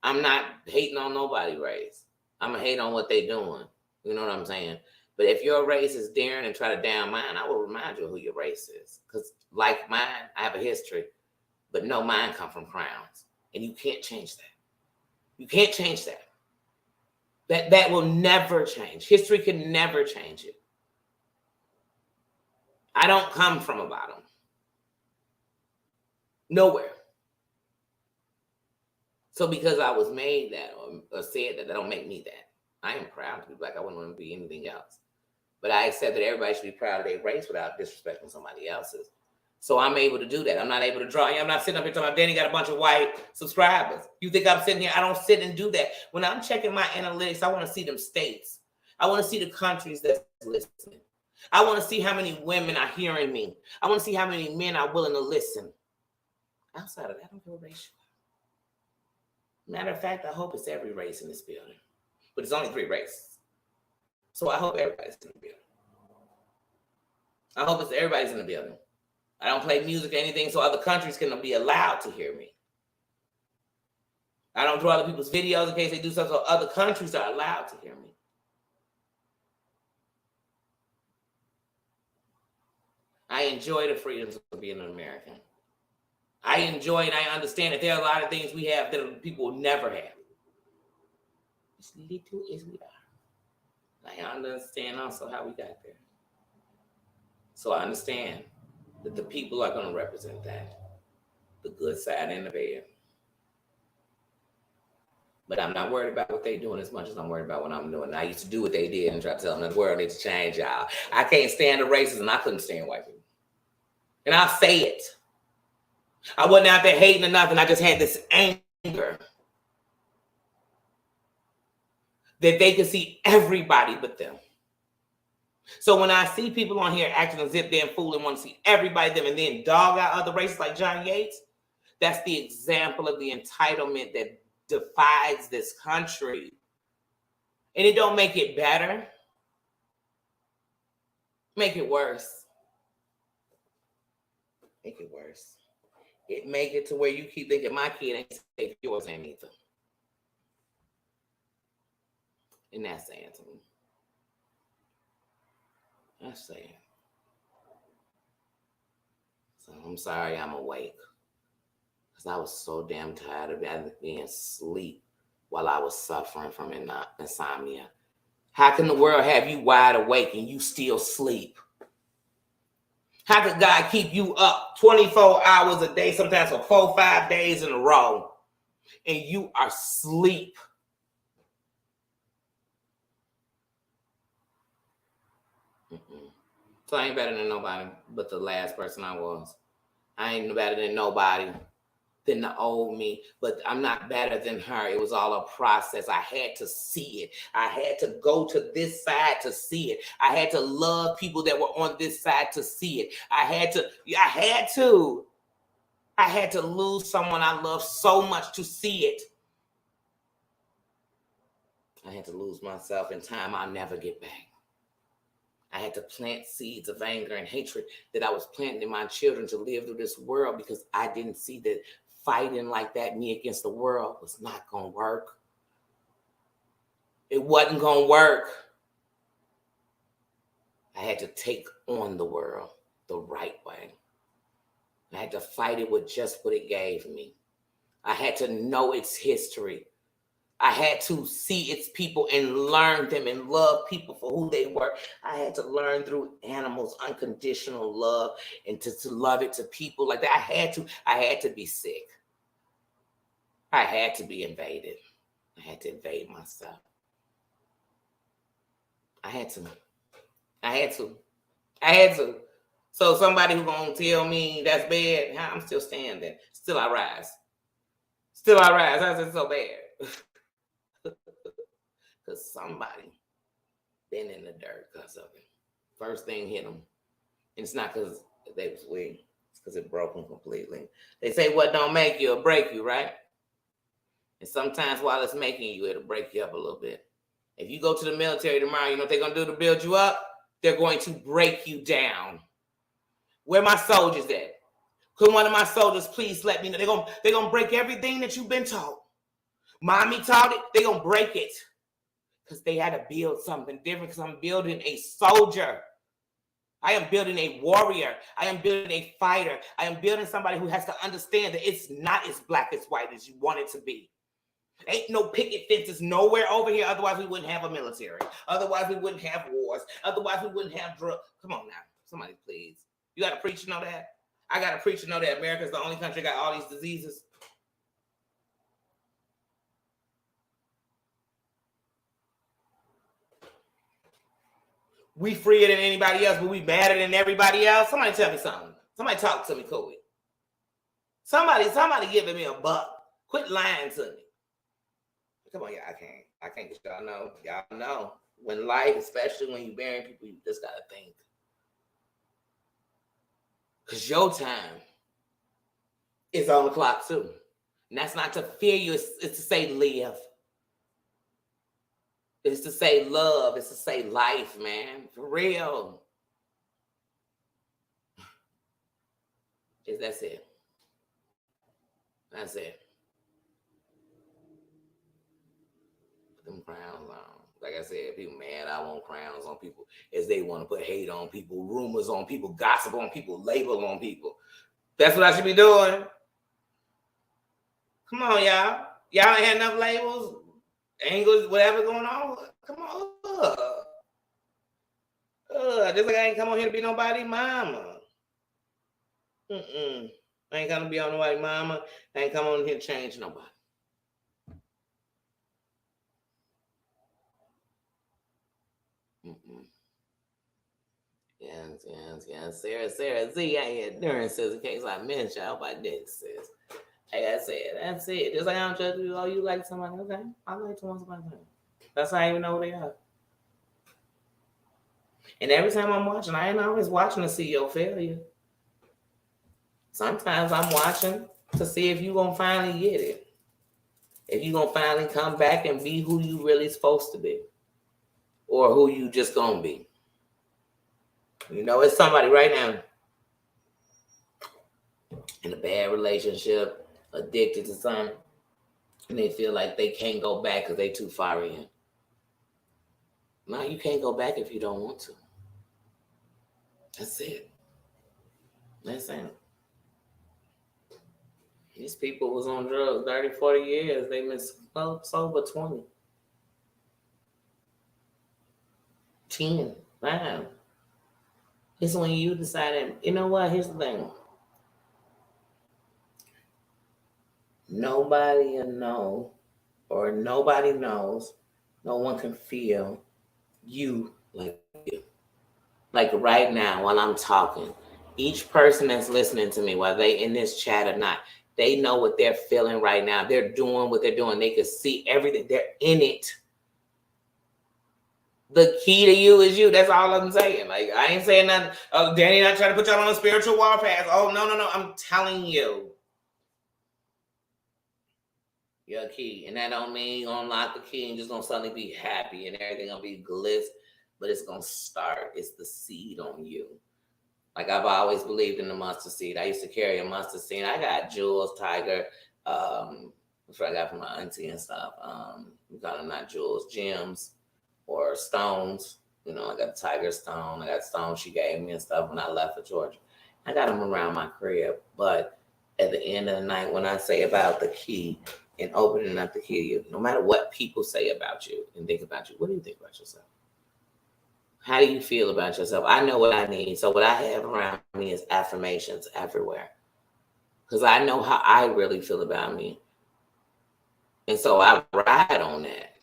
I'm not hating on nobody's race. I'm going to hate on what they doing. You know what I'm saying? But if your race is daring and try to down mine, I will remind you of who your race is. Because like mine, I have a history. But no, mine come from crowns. And you can't change that. You can't change that. That will never change. History can never change it. I don't come from a bottom. Nowhere. So because I was made that or said that don't make me that. I am proud to be black. I wouldn't want to be anything else. But I accept that everybody should be proud of their race without disrespecting somebody else's. So I'm able to do that. I'm not able to draw. I'm not sitting up here talking about Danny got a bunch of white subscribers. You think I'm sitting here? I don't sit and do that. When I'm checking my analytics, I want to see them states. I want to see the countries that's listening. I want to see how many women are hearing me. I want to see how many men are willing to listen. Outside of that, I don't feel racial. Matter of fact, I hope it's every race in this building. But it's only 3 races. So I hope everybody's in the building. I hope it's everybody's in the building. I don't play music or anything so other countries can be allowed to hear me. I don't draw other people's videos in case they do something so other countries are allowed to hear me. I enjoy the freedoms of being an American. I enjoy and I understand that there are a lot of things we have that people will never have. As little as we are. I understand also how we got there. So I understand that the people are going to represent that. The good side and the bad. But I'm not worried about what they're doing as much as I'm worried about what I'm doing. I used to do what they did and try to tell them that the world needs to change, y'all. I can't stand the racism. I couldn't stand white people. And I'll say it. I wasn't out there hating or nothing. I just had this anger that they could see everybody but them. So when I see people on here acting as if they're a fool and want to see everybody them and then dog out other races like John Yates, that's the example of the entitlement that divides this country. And it don't make it better. Make it worse. Make it worse. It make it to where you keep thinking my kid ain't safe, yours ain't either. And that's saying to me. That's saying. So I'm sorry I'm awake. Because I was so damn tired of being asleep while I was suffering from insomnia. How can the world have you wide awake and you still sleep? How could God keep you up 24 hours a day, sometimes for 4 or 5 days in a row, and you are asleep? So I ain't better than nobody but the last person I was. I ain't better than nobody than the old me, but I'm not better than her. It was all a process. I had to see it. I had to go to this side to see it. I had to love people that were on this side to see it. I had to lose someone I love so much to see it. I had to lose myself in time I'll never get back. I had to plant seeds of anger and hatred that I was planting in my children to live through this world because I didn't see that fighting like that, me against the world, was not going to work. It wasn't going to work. I had to take on the world the right way. I had to fight it with just what it gave me. I had to know its history. I had to see its people and learn them and love people for who they were. I had to learn through animals unconditional love and to love it to people like that. I had to be sick. I had to be invaded. I had to invade myself. I had to. So somebody who's going to tell me that's bad, I'm still standing. Still I rise. I said so bad. Because somebody been in the dirt because of it. First thing hit them. And it's not because they was weak. It's because it broke them completely. They say what don't make you will break you, right? And sometimes while it's making you, it'll break you up a little bit. If you go to the military tomorrow, you know what they're going to do to build you up? They're going to break you down. Where my soldiers at? Could one of my soldiers please let me know? They're gonna break everything that you've been taught. Mommy taught it, they're going to break it. Because they had to build something different, because I'm building a soldier. I am building a warrior. I am building a fighter. I am building somebody who has to understand that it's not as black as white as you want it to be. Ain't no picket fences nowhere over here. Otherwise, we wouldn't have a military. Otherwise, we wouldn't have wars. Otherwise, we wouldn't have drugs. Come on now. Somebody, please. You got to preach to know that. I got to preach to know that America's the only country that got all these diseases. We freer than anybody else, but we badder than everybody else. Somebody tell me something. Somebody talk to me, cool. Somebody giving me a buck. Quit lying to me. Come on, y'all. I can't get y'all know. Y'all know. When life, especially when you burying people, you just gotta think. Because your time is on the clock too. And that's not to fear you, it's to say live. It's to say love. It's to say life, man. For real. That's it. That's it. Put them crowns on. Like I said, people mad. I want crowns on people as they want to put hate on people, rumors on people, gossip on people, label on people. That's what I should be doing. Come on, y'all. Y'all ain't had enough labels, angles, whatever going on. Come on. Just like I ain't come on here to be nobody's mama. I ain't gonna be on nobody's mama. I ain't come on here to change nobody. Yes. Sarah Z, I had Durant says, in case I mentioned, I hope I did, sis. Like I said, that's it. Just like I don't judge you, oh, you like somebody, okay? I like somebody. That's how I even know who they are. And every time I'm watching, I ain't always watching to see your failure. Sometimes I'm watching to see if you gonna finally get it. If you gonna finally come back and be who you really supposed to be. Or who you just gonna be. You know, it's somebody right now in a bad relationship, addicted to something, and they feel like they can't go back because they too far in. No, you can't go back if you don't want to. That's it. That's it. These people was on drugs 30, 40 years. They've been sober 20. 10. 5. It's when you decided, you know what, here's the thing. Nobody will know, or nobody knows, no one can feel you like you. Like right now, while I'm talking, each person that's listening to me, whether they in this chat or not, they know what they're feeling right now. They're doing what they're doing. They can see everything. They're in it. The key to you is you. That's all I'm saying. Like, I ain't saying nothing. Oh, Danny not trying to put y'all on a spiritual warpath. Oh, no. I'm telling you. Your key. And that don't mean you're going to unlock the key and just going to suddenly be happy and everything going to be bliss. But it's going to start. It's the seed on you. Like I've always believed in the mustard seed. I used to carry a mustard seed. I got jewels, tiger, which I got from my auntie and stuff. We got them not jewels, gems or stones. You know, I got a tiger stone. I got stones she gave me and stuff when I left for Georgia. I got them around my crib. But at the end of the night, when I say about the key and opening up the key, no matter what people say about you and think about you, what do you think about yourself? How do you feel about yourself? I know what I need. So what I have around me is affirmations everywhere. Because I know how I really feel about me. And so I ride on that.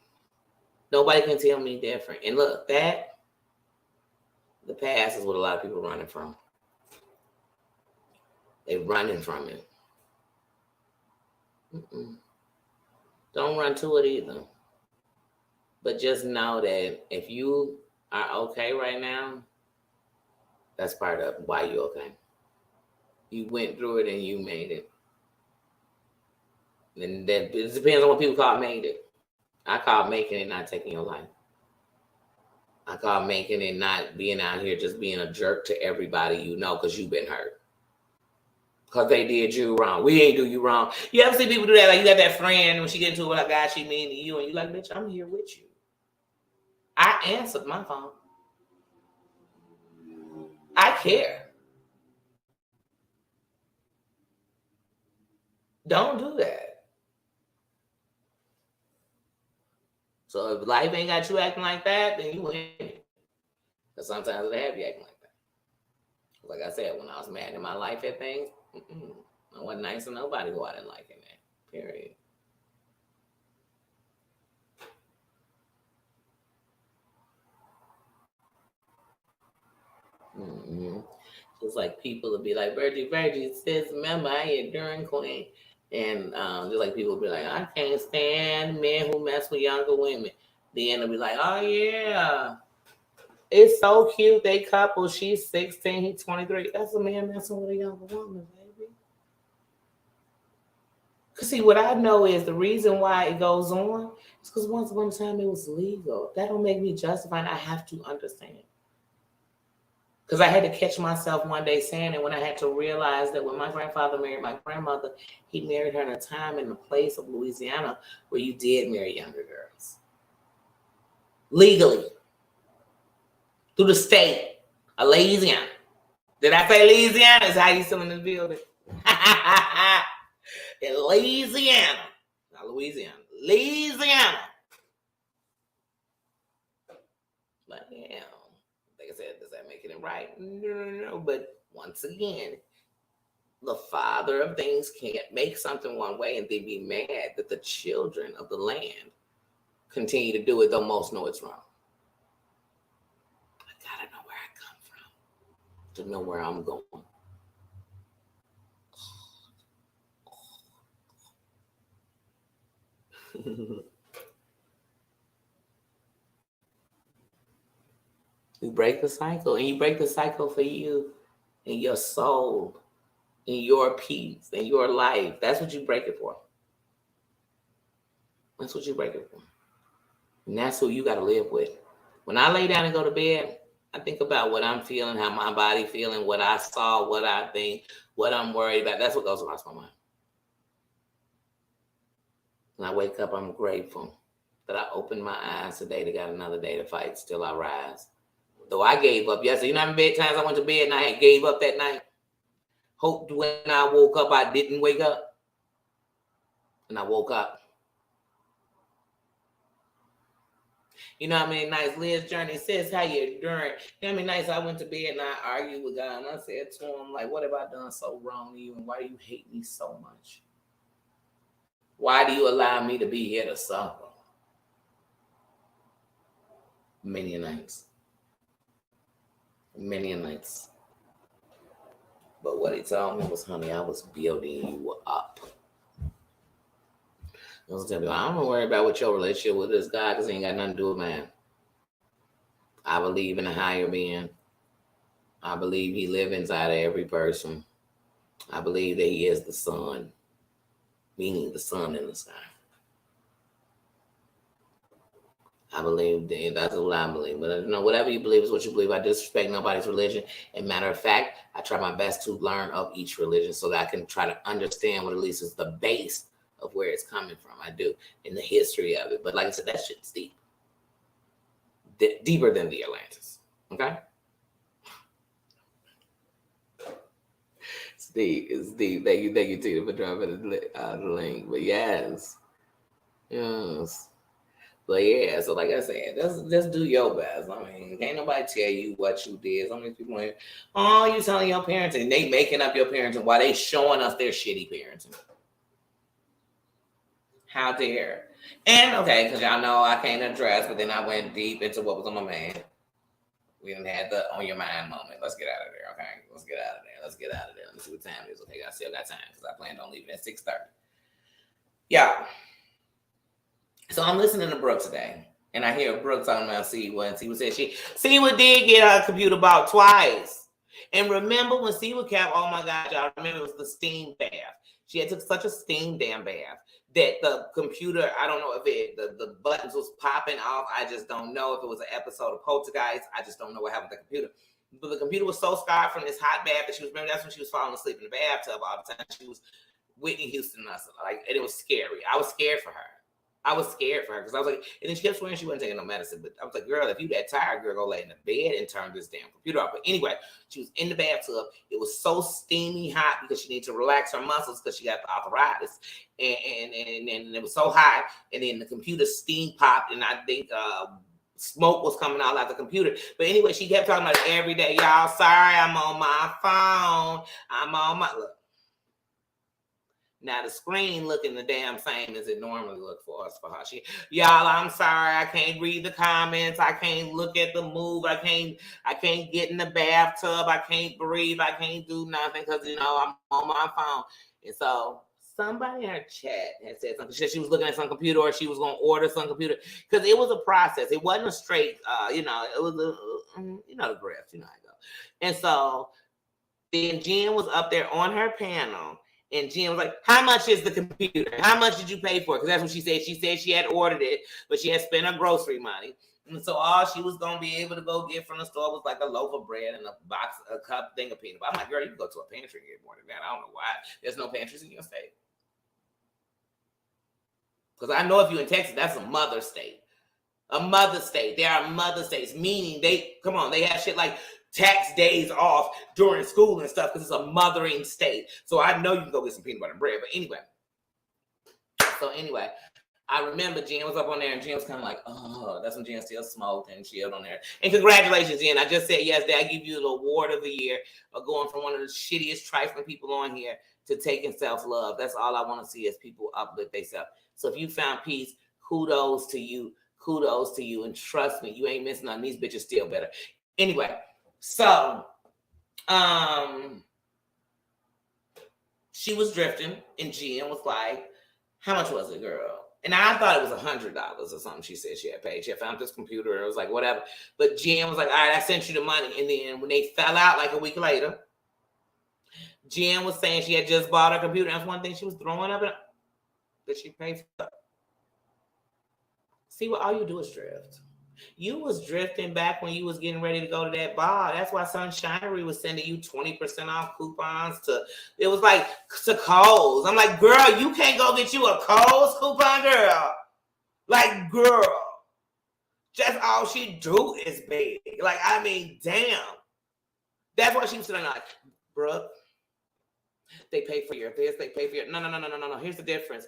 Nobody can tell me different. And look, the past is what a lot of people are running from. They're running from it. Don't run to it either. But just know that if you are okay right now, that's part of why you're okay. You went through it and you made it. And that it depends on what people call made it. I call making it not taking your life. I call making it not being out here just being a jerk to everybody you know because you've been hurt. Because they did you wrong. We ain't do you wrong. You ever see people do that? Like you got that friend when she get into it with a guy she mean to you and you like, bitch, I'm here with you. I answered my phone. I care. Don't do that. So if life ain't got you acting like that, then you ain't. Because sometimes they have you acting like that. Like I said, when I was mad in my life at things, I wasn't nice to nobody who I didn't like in that. Period. Mm-hmm. Just like people would be like, Virgie says, remember, I ain't during queen. And just like people would be like, I can't stand men who mess with younger women. Then they'll be like, oh, yeah. It's so cute. They couple. She's 16. He's 23. That's a man messing with a younger woman, baby. Because, see, what I know is the reason why it goes on is because once upon a time it was legal. That don't make me justified. I have to understand. Because I had to catch myself one day saying it when I had to realize that when my grandfather married my grandmother, he married her in a time and a place of Louisiana where you did marry younger girls. Legally. Through the state of Louisiana. Did I say Louisiana? Is how you still in the building. In Louisiana. Not Louisiana. Louisiana. But yeah. Like I said, does that make it right? No. But once again, the father of things can't make something one way and then be mad that the children of the land continue to do it, though most know it's wrong. I gotta know where I come from to know where I'm going. You break the cycle, and you break the cycle for you and your soul and your peace and your life. That's what you break it for. That's what you break it for. And that's who you got to live with. When I lay down and go to bed, I think about what I'm feeling, how my body feeling, what I saw, what I think, what I'm worried about. That's what goes across my mind. When I wake up, I'm grateful that I opened my eyes today to got another day to fight. Still I rise. Though I gave up yesterday. You know how many times I went to bed and I gave up that night? Hoped when I woke up, I didn't wake up. And I woke up. You know how many nights Liz Journey says, how you doing? You know how many nights I went to bed and I argued with God and I said to him, like, what have I done so wrong to you? And why do you hate me so much? Why do you allow me to be here to suffer? Many nights. Many nights. But what he told me was, honey, I was building you up. I was telling you, I don't worry about what your relationship with this guy because he ain't got nothing to do with mine. I believe in a higher being. I believe he lives inside of every person. I believe that he is the sun, meaning the sun in the sky. I believe that's what I believe. But whatever you believe is what you believe. I disrespect nobody's religion. And matter of fact, I try my best to learn of each religion so that I can try to understand what at least is the base of where it's coming from. I do in the history of it. But like I said, that shit's deep. Deeper than the Atlantis. Okay? It's deep. It's deep. Thank you, Tina, for dropping the link. But yes. But yeah, so like I said, just do your best. I mean, can't nobody tell you what you did. Some of these people are, oh, you telling your parenting. They making up your parenting while they showing us their shitty parenting. How dare. And okay, because y'all know I can't address, but then I went deep into what was on my mind. We didn't have the on your mind moment. Let's get out of there, okay? Let's get out of there. Let me see what time it is. Okay, I still got time because I planned on leaving at 6:30. Yeah. So I'm listening to Brooke today, and I hear Brooke talking about Siwa, and Siwa said Siwa did get her computer bought twice. And remember when Siwa kept, oh my God, y'all remember it was the steam bath. She had took such a steam damn bath that the computer, I don't know if the buttons was popping off. I just don't know if it was an episode of Poltergeist. I just don't know what happened with the computer. But the computer was so scarred from this hot bath that remember that's when she was falling asleep in the bathtub all the time. She was Whitney Houston, and it was scary. I was scared for her. Because I was like, and then she kept swearing she wasn't taking no medicine. But I was like, girl, if you that tired, girl, go lay in the bed and turn this damn computer off. But anyway, she was in the bathtub. It was so steamy hot because she needed to relax her muscles because she got the arthritis. And it was so hot. And then the computer steam popped. And I think smoke was coming out the computer. But anyway, she kept talking about it every day. Y'all, sorry, I'm on my phone. I'm on my look. Now the screen looking the damn same as it normally looked for us for her. Y'all, I'm sorry, I can't read the comments. I can't look at the move. I can't get in the bathtub. I can't breathe. I can't do nothing because I'm on my phone. And so somebody in her chat had said something. She was looking at some computer or she was going to order some computer because it was a process. It wasn't a straight, it was the grift, how it goes. And so then Jen was up there on her panel. And Jen was like, how much is the computer? How much did you pay for it? Because that's what she said. She said she had ordered it, but she had spent her grocery money. And so all she was going to be able to go get from the store was like a loaf of bread and a cup thing of peanut butter. I'm like, girl, you can go to a pantry and get more than that. I don't know why. There's no pantries in your state. Because I know if you're in Texas, that's a mother state. A mother state. There are mother states, meaning they have shit like tax days off during school and stuff because it's a mothering state. So I know you can go get some peanut butter and bread. But anyway, I remember Jen was up on there and Jen was kind of like, oh, that's when Jen still smoked and chilled on there. And congratulations, Jen. I just said yesterday, I give you the award of the year of going from one of the shittiest trifling people on here to taking self-love. That's all I want to see is people uplift themselves. So if you found peace, kudos to you. Kudos to you. And trust me, you ain't missing nothing. These bitches still better. Anyway. So, she was drifting, and Jen was like, how much was it, girl? And I thought it was $100 or something she said she had paid. She had found this computer, and it was like, whatever. But Jen was like, all right, I sent you the money. And then when they fell out like a week later, Jen was saying she had just bought her computer. That's one thing she was throwing up that she paid for. See, what all you do is drift. You was drifting back when you was getting ready to go to that bar. That's why Sunshinery was sending you 20% off coupons it was like to Kohl's. I'm like, girl, you can't go get you a Kohl's coupon, girl. Like, girl, just all she do is big. Like, I mean, damn. That's why she was sitting like, Brooke, they pay for your this, they pay for your... No. Here's the difference.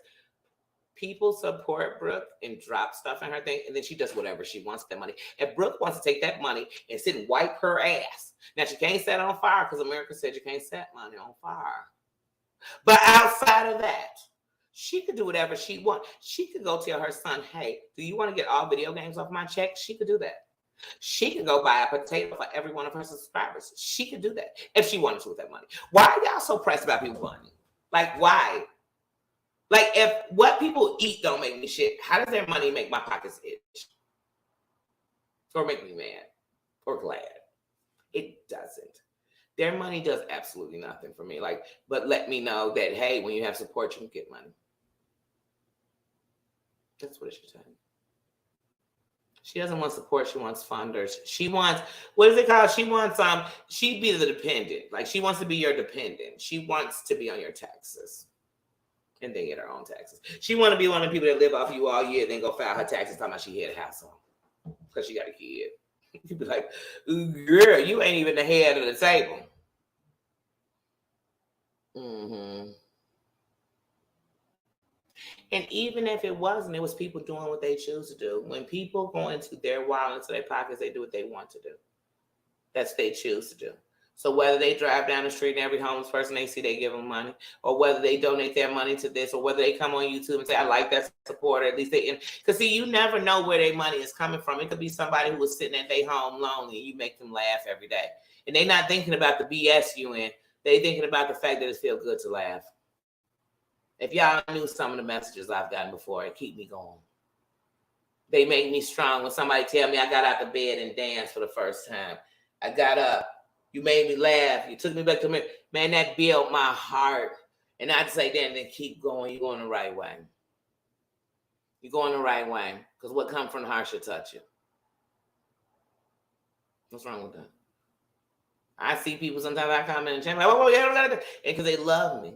People support Brooke and drop stuff in her thing, and then she does whatever she wants with that money. If Brooke wants to take that money and sit and wipe her ass, now she can't set it on fire because America said you can't set money on fire. But outside of that, she could do whatever she wants. She could go tell her son, hey, do you want to get all video games off my check? She could do that. She could go buy a potato for every one of her subscribers. She could do that if she wanted to with that money. Why are y'all so pressed about people's money? Like, why? Like, if what people eat don't make me shit, how does their money make my pockets itch? Or make me mad? Or glad? It doesn't. Their money does absolutely nothing for me. Like, but let me know that, hey, when you have support, you can get money. That's what it should tell you. She doesn't want support. She wants funders. She wants, what is it called? She wants, she'd be the dependent. Like, she wants to be your dependent. She wants to be on your taxes. And then get her own taxes. She want to be one of the people that live off you all year, then go file her taxes talking about she had a house on. Because she got a kid. You'd be like, girl, you ain't even the head of the table. Mm-hmm. And even if it wasn't, it was people doing what they choose to do. When people go into their wallet, into their pockets, they do what they want to do. That's what they choose to do. So whether they drive down the street and every homeless person they see, they give them money, or whether they donate their money to this, or whether they come on YouTube and say, I like that support, or at least they, because see, you never know where their money is coming from. It could be somebody who was sitting at their home lonely, and you make them laugh every day. And they're not thinking about the BS you in. They're thinking about the fact that it feels good to laugh. If y'all knew some of the messages I've gotten before, it keep me going. They make me strong. When somebody tell me I got out the bed and danced for the first time, I got up. You made me laugh. You took me back to me. Man, that built my heart. And I'd say, then keep going. You're going the right way. You're going the right way. Because what comes from the heart should touch you. What's wrong with that? I see people sometimes I come in and change. Like, because they love me.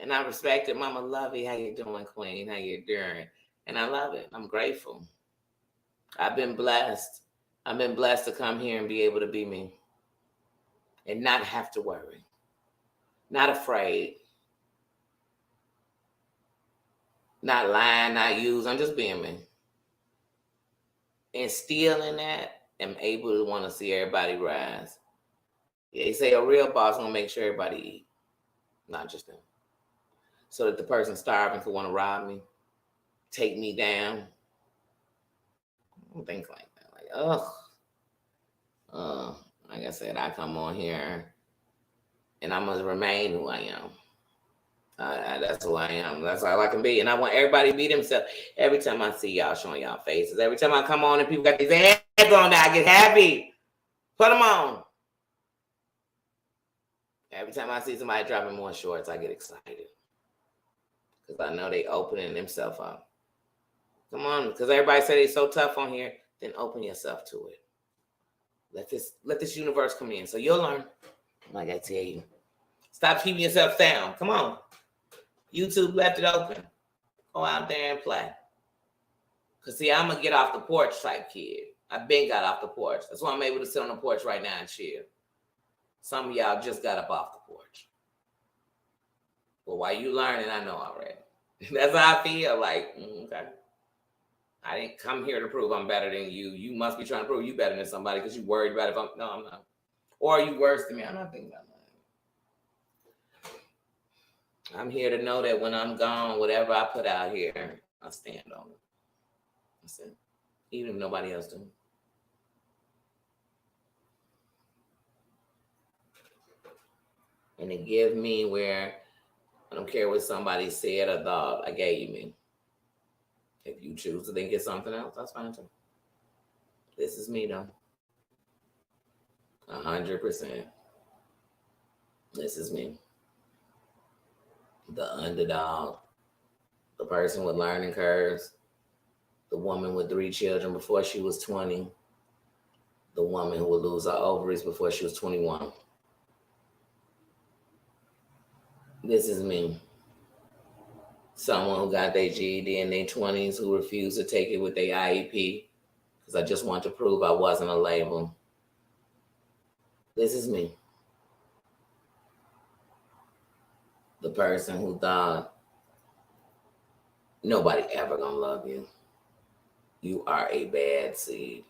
And I respect it. Mama, love you. How you doing, Queen? How you doing? And I love it. I'm grateful. I've been blessed. I've been blessed to come here and be able to be me. And not have to worry. Not afraid. Not lying, not use. I'm just being me. And still in that, am able to want to see everybody rise. They say a real boss gonna make sure everybody eat, not just them. So that the person starving could want to rob me, take me down. Things like that. Like, like I said, I come on here and I must remain who I am. That's who I am. That's all I can be. And I want everybody to be themselves. Every time I see y'all showing y'all faces, every time I come on and people got these ads on there, I get happy. Put them on. Every time I see somebody dropping more shorts, I get excited. Because I know they opening themselves up. Come on, because everybody say they're so tough on here, then open yourself to it. Let this universe come in. So you'll learn. Like I tell you. Stop keeping yourself down. Come on. YouTube left it open. Go out there and play. Because, see, I'm a get off the porch type kid. I've been got off the porch. That's why I'm able to sit on the porch right now and chill. Some of y'all just got up off the porch. But while you learning, I know already. That's how I feel. Like, okay. I didn't come here to prove I'm better than you. You must be trying to prove you better than somebody because you worried about if I'm... No, I'm not. Or are you worse than me? I'm not thinking about that. I'm here to know that when I'm gone, whatever I put out here, I stand on it. That's it. Even if nobody else does. And it gives me where I don't care what somebody said or thought, I gave me. If you choose to think it's something else, that's fine too. This is me though. 100%. This is me. The underdog, the person with learning curves, the woman with 3 children before she was 20, the woman who would lose her ovaries before she was 21. This is me. Someone who got their GED in their 20s who refused to take it with their IEP because I just want to prove I wasn't a label. This is me. The person who thought nobody ever gonna love you. You are a bad seed.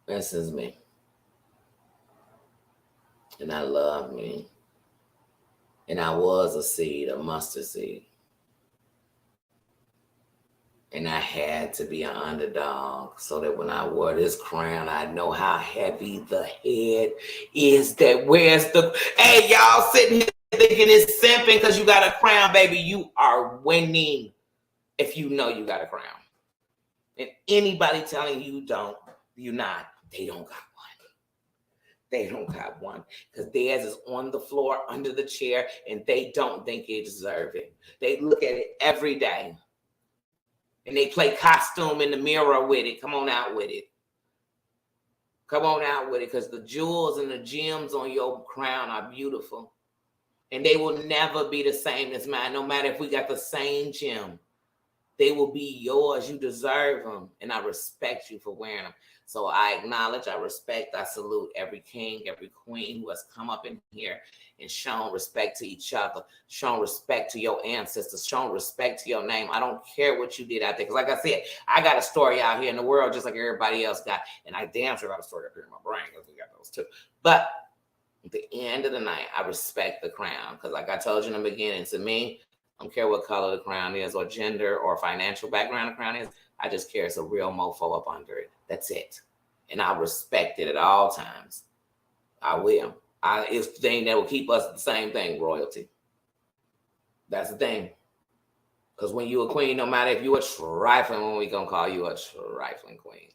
This is me. And I love me. And I was a seed, a mustard seed. And I had to be an underdog so that when I wore this crown, I know how heavy the head is that wears the... Hey, y'all sitting here thinking it's simping because you got a crown, baby. You are winning if you know you got a crown. And anybody telling you don't, you're not, they don't got one. They don't got one because theirs is on the floor under the chair and they don't think they deserve it. They look at it every day. And they play costume in the mirror with it. Come on out with it. Come on out with it because the jewels and the gems on your crown are beautiful. And they will never be the same as mine, no matter if we got the same gem. They will be yours. You deserve them. And I respect you for wearing them. So I acknowledge, I respect, I salute every king, every queen who has come up in here and shown respect to each other, shown respect to your ancestors, shown respect to your name. I don't care what you did out there. Because like I said, I got a story out here in the world just like everybody else got. And I damn sure got a story up here in my brain because we got those too. But at the end of the night, I respect the crown. Because like I told you in the beginning, to me, I don't care what color the crown is or gender or financial background the crown is. I just care it's a real mofo up under it. That's it. And I respect it at all times. I will. It's the thing that will keep us the same thing, royalty. That's the thing. Because when you're a queen, no matter if you're a trifling one, we're going to call you a trifling queen.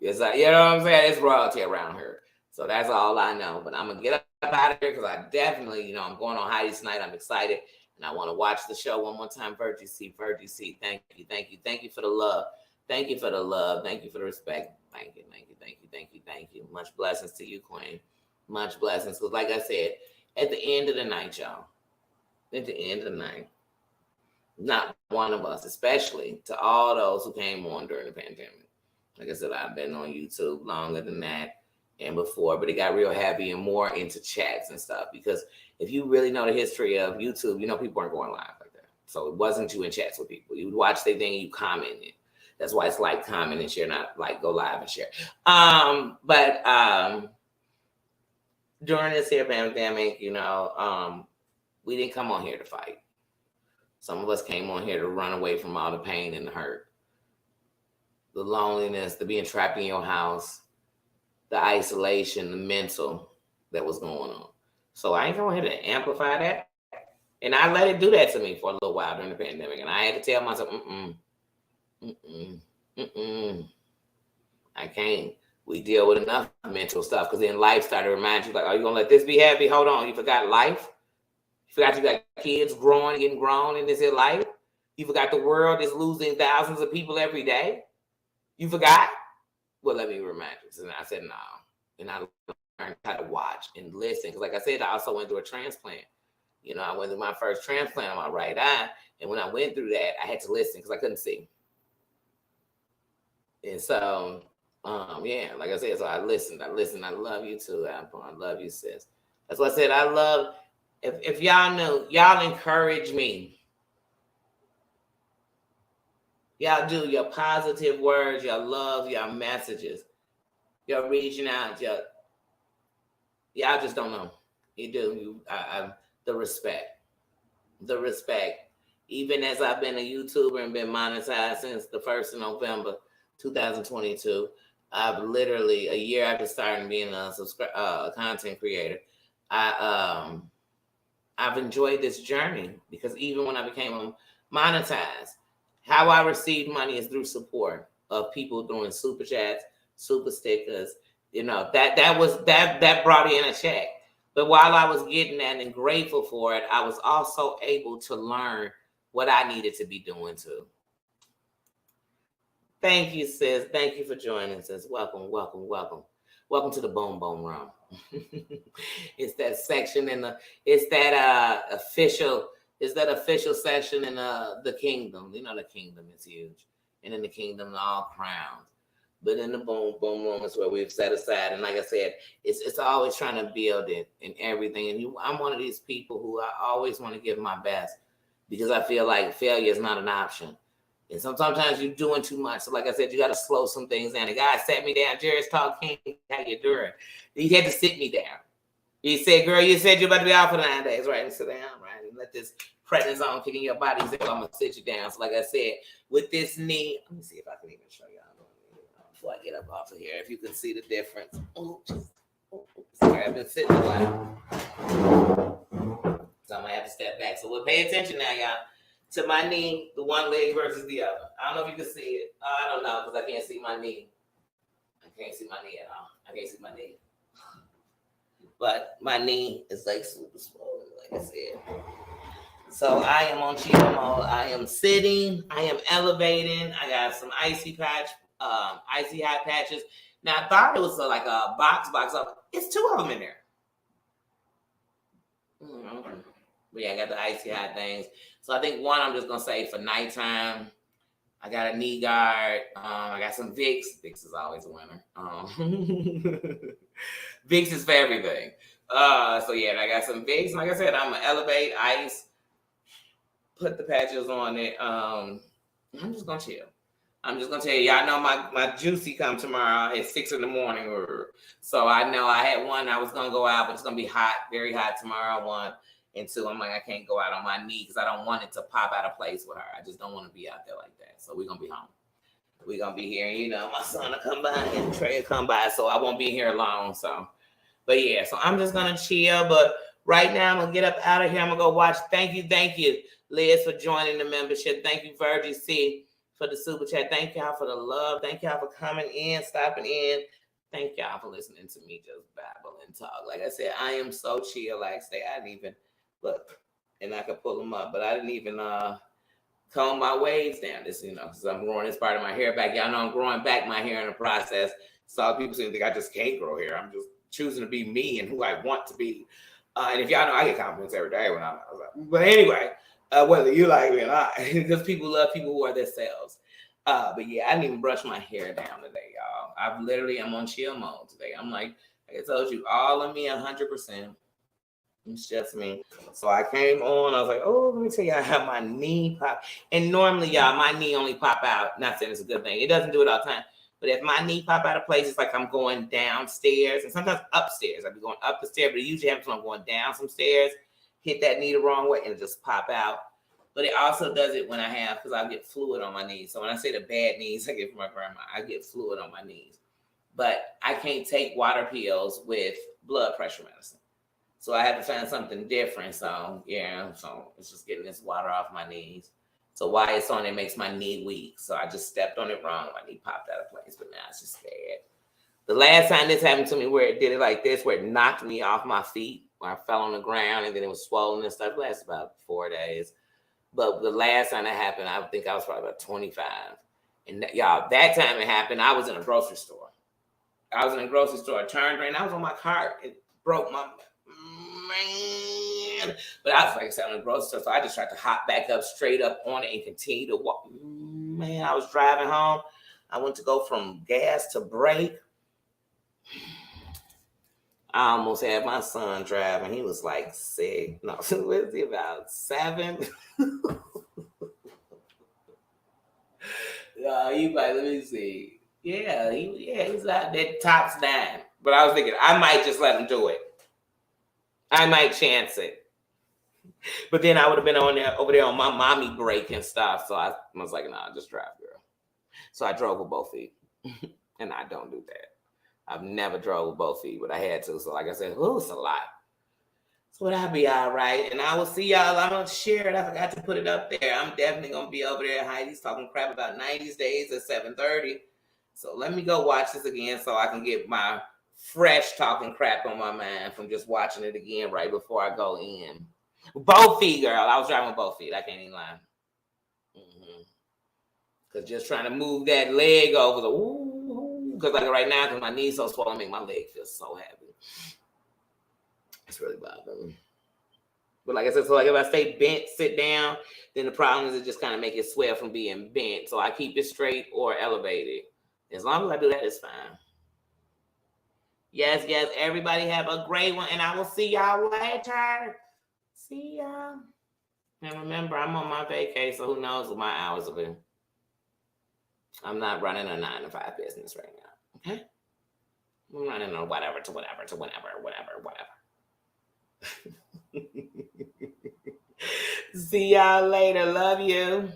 It's like, you know what I'm saying? It's royalty around here. So that's all I know. But I'm going to get up out of here because I definitely, I'm going on Heidi's tonight. I'm excited. And I want to watch the show one more time. Virgie C. Thank you. Thank you. Thank you for the love. Thank you for the love. Thank you for the respect. Thank you. Thank you. Thank you. Thank you. Thank you. Much blessings to you, Queen. Much blessings. Because like I said, at the end of the night, y'all, at the end of the night, not one of us, especially to all those who came on during the pandemic. Like I said, I've been on YouTube longer than that and before, but it got real heavy and more into chats and stuff. Because if you really know the history of YouTube, people aren't going live like that. So it wasn't you in chats with people. You would watch their thing and you comment it. That's why it's like, comment, and share, not like go live and share. But during this here pandemic, we didn't come on here to fight. Some of us came on here to run away from all the pain and the hurt, the loneliness, the being trapped in your house, the isolation, the mental that was going on. So I ain't going here to amplify that. And I let it do that to me for a little while during the pandemic. And I had to tell myself, I can't. We deal with enough mental stuff, because then life started to remind you, like, are you going to let this be happy? Hold on. You forgot life? You forgot you got kids growing, getting grown in this here life? You forgot the world is losing thousands of people every day? You forgot? Well, let me remind you. And I said, no. And I learned how to watch and listen. Because like I said, I also went through a transplant. I went through my first transplant on my right eye. And when I went through that, I had to listen because I couldn't see. And so, like I said, so I listened. I love you too, Apple. I love you, sis. That's what I said. I love, if y'all know, y'all encourage me. Y'all do your positive words, your love, your messages. You're reaching out. Y'all just don't know. You do. The respect. Even as I've been a YouTuber and been monetized since the 1st of November, 2022, I've literally, a year after starting being a content creator, I've enjoyed this journey, because even when I became monetized, how I received money is through support of people doing super chats, super stickers. That brought in a check. But while I was getting that and grateful for it, I was also able to learn what I needed to be doing too. Thank you, sis. Thank you for joining us. Welcome to the Boom Boom Room. It's that section official section in the kingdom. The kingdom is huge. And in the kingdom, all crowns. But in the Boom Boom Room is where we've set aside. And like I said, it's always trying to build it and everything. And I'm one of these people who I always want to give my best, because I feel like failure is not an option. And sometimes you're doing too much. So like I said, you got to slow some things down. The guy sat me down. Jerry's talking. How you doing? He had to sit me down. He said, girl, you said you're about to be out for 9 days, right? And sit down, right? And let this prednisone kick in your body. He said, I'm going to sit you down. So like I said, with this knee, let me see if I can even show y'all before I get up off of here, if you can see the difference. Sorry, I've been sitting a while. So I'm going to have to step back. So we'll pay attention now, y'all, to my knee, the one leg versus the other. I don't know if you can see it. I don't know, because I can't see my knee. I can't see my knee at all. I can't see my knee. But my knee is like super swollen, like I said. So I am on chill mode. I am sitting. I am elevating. I got some icy hot patches. Now I thought it was like a box. It's 2 of them in there. But yeah, I got the icy hot things. So I think one I'm just gonna say for nighttime. I got a knee guard. I got some Vicks. Vicks is always a winner. Vicks is for everything. So yeah, I got some Vicks. Like I said, I'm gonna elevate, ice, put the patches on it. I'm just gonna chill. I'm just gonna tell you, y'all know my juicy come tomorrow at 6 a.m. So I know I had one. I was gonna go out, but it's gonna be hot, very hot tomorrow. 1 and 2. I'm like, I can't go out on my knee because I don't want it to pop out of place with her. I just don't want to be out there like that. So we're gonna be home. We're gonna be here, and my son will come by and Trey will come by, so I won't be here long. So, but yeah, so I'm just gonna chill. But right now, I'm gonna get up out of here. I'm gonna go watch. Thank you, Liz, for joining the membership. Thank you, Virgie C, for the super chat. Thank y'all for the love. Thank y'all for coming in, stopping in. Thank y'all for listening to me just babble and talk. Like I said, I am so chill. Like I say, I didn't even look, and I could pull them up, but I didn't even comb my waves down. This, because I'm growing this part of my hair back. Y'all know I'm growing back my hair in the process. So people seem to think I just can't grow hair. I'm just choosing to be me and who I want to be. And if y'all know, I get compliments every day when I'm like, but anyway, whether you like me or not, because people love people who are themselves. But yeah, I didn't even brush my hair down today, y'all. I'm on chill mode today. I'm like I told you, all of me 100%. It's just me. So I came on. I was like, oh, let me tell y'all how my knee pop. And normally, y'all, my knee only pop out. Not saying it's a good thing. It doesn't do it all the time. But if my knee pop out of place, it's like I'm going downstairs and sometimes upstairs. I'll be going up the stairs, but it usually happens when I'm going down some stairs, hit that knee the wrong way, and it just pop out. But it also does it when I have, because I get fluid on my knees. So when I say the bad knees I get from my grandma, I get fluid on my knees. But I can't take water pills with blood pressure medicine. So I had to find something different. So yeah, so it's just getting this water off my knees. So while it's on, it makes my knee weak. So I just stepped on it wrong. My knee popped out of place, but now it's just bad. The last time this happened to me where it did it like this, where it knocked me off my feet, where I fell on the ground and then it was swollen and stuff, it lasted about 4 days. But the last time that happened, I think I was probably about 25. And y'all, that time it happened, I was in a grocery store. I was in a grocery store, turned around, I was on my cart, it broke my man. But I was like I said, on the grocery store, so I just tried to hop back up, straight up on it and continue to walk. Man, I was driving home. I went to go from gas to brake. I almost had my son driving. He was like 6. No, was he about 7? He like, let me see. Yeah, he's out there tops down. But I was thinking, I might just let him do it. I might chance it. But then I would have been over there on my mommy break and stuff. So I was like, nah, just drive, girl. So I drove with both feet. And I don't do that. I've never drove with both feet, but I had to. So like I said, it's a lot. So I'll be all right. And I will see y'all. I'm going to share it. I forgot to put it up there. I'm definitely going to be over there. Heidi's talking crap about 90s days at 7:30. So let me go watch this again so I can get my fresh talking crap on my mind from just watching it again right before I go in. Both feet, girl. I was driving with both feet. I can't even lie. Because just trying to move that leg over the because like right now, because my knee's so swollen, make my leg feel so heavy. It's really bothering me. But like I said, so like if I stay bent, sit down, then the problem is it just kind of make it swell from being bent. So I keep it straight or elevated. As long as I do that, it's fine. Yes, everybody have a great one, and I will see y'all later. See y'all. And remember, I'm on my vacation, so who knows what my hours will be. I'm not running a 9-to-5 business right now, okay? I'm running on whatever to whatever to whenever. See y'all later. Love you.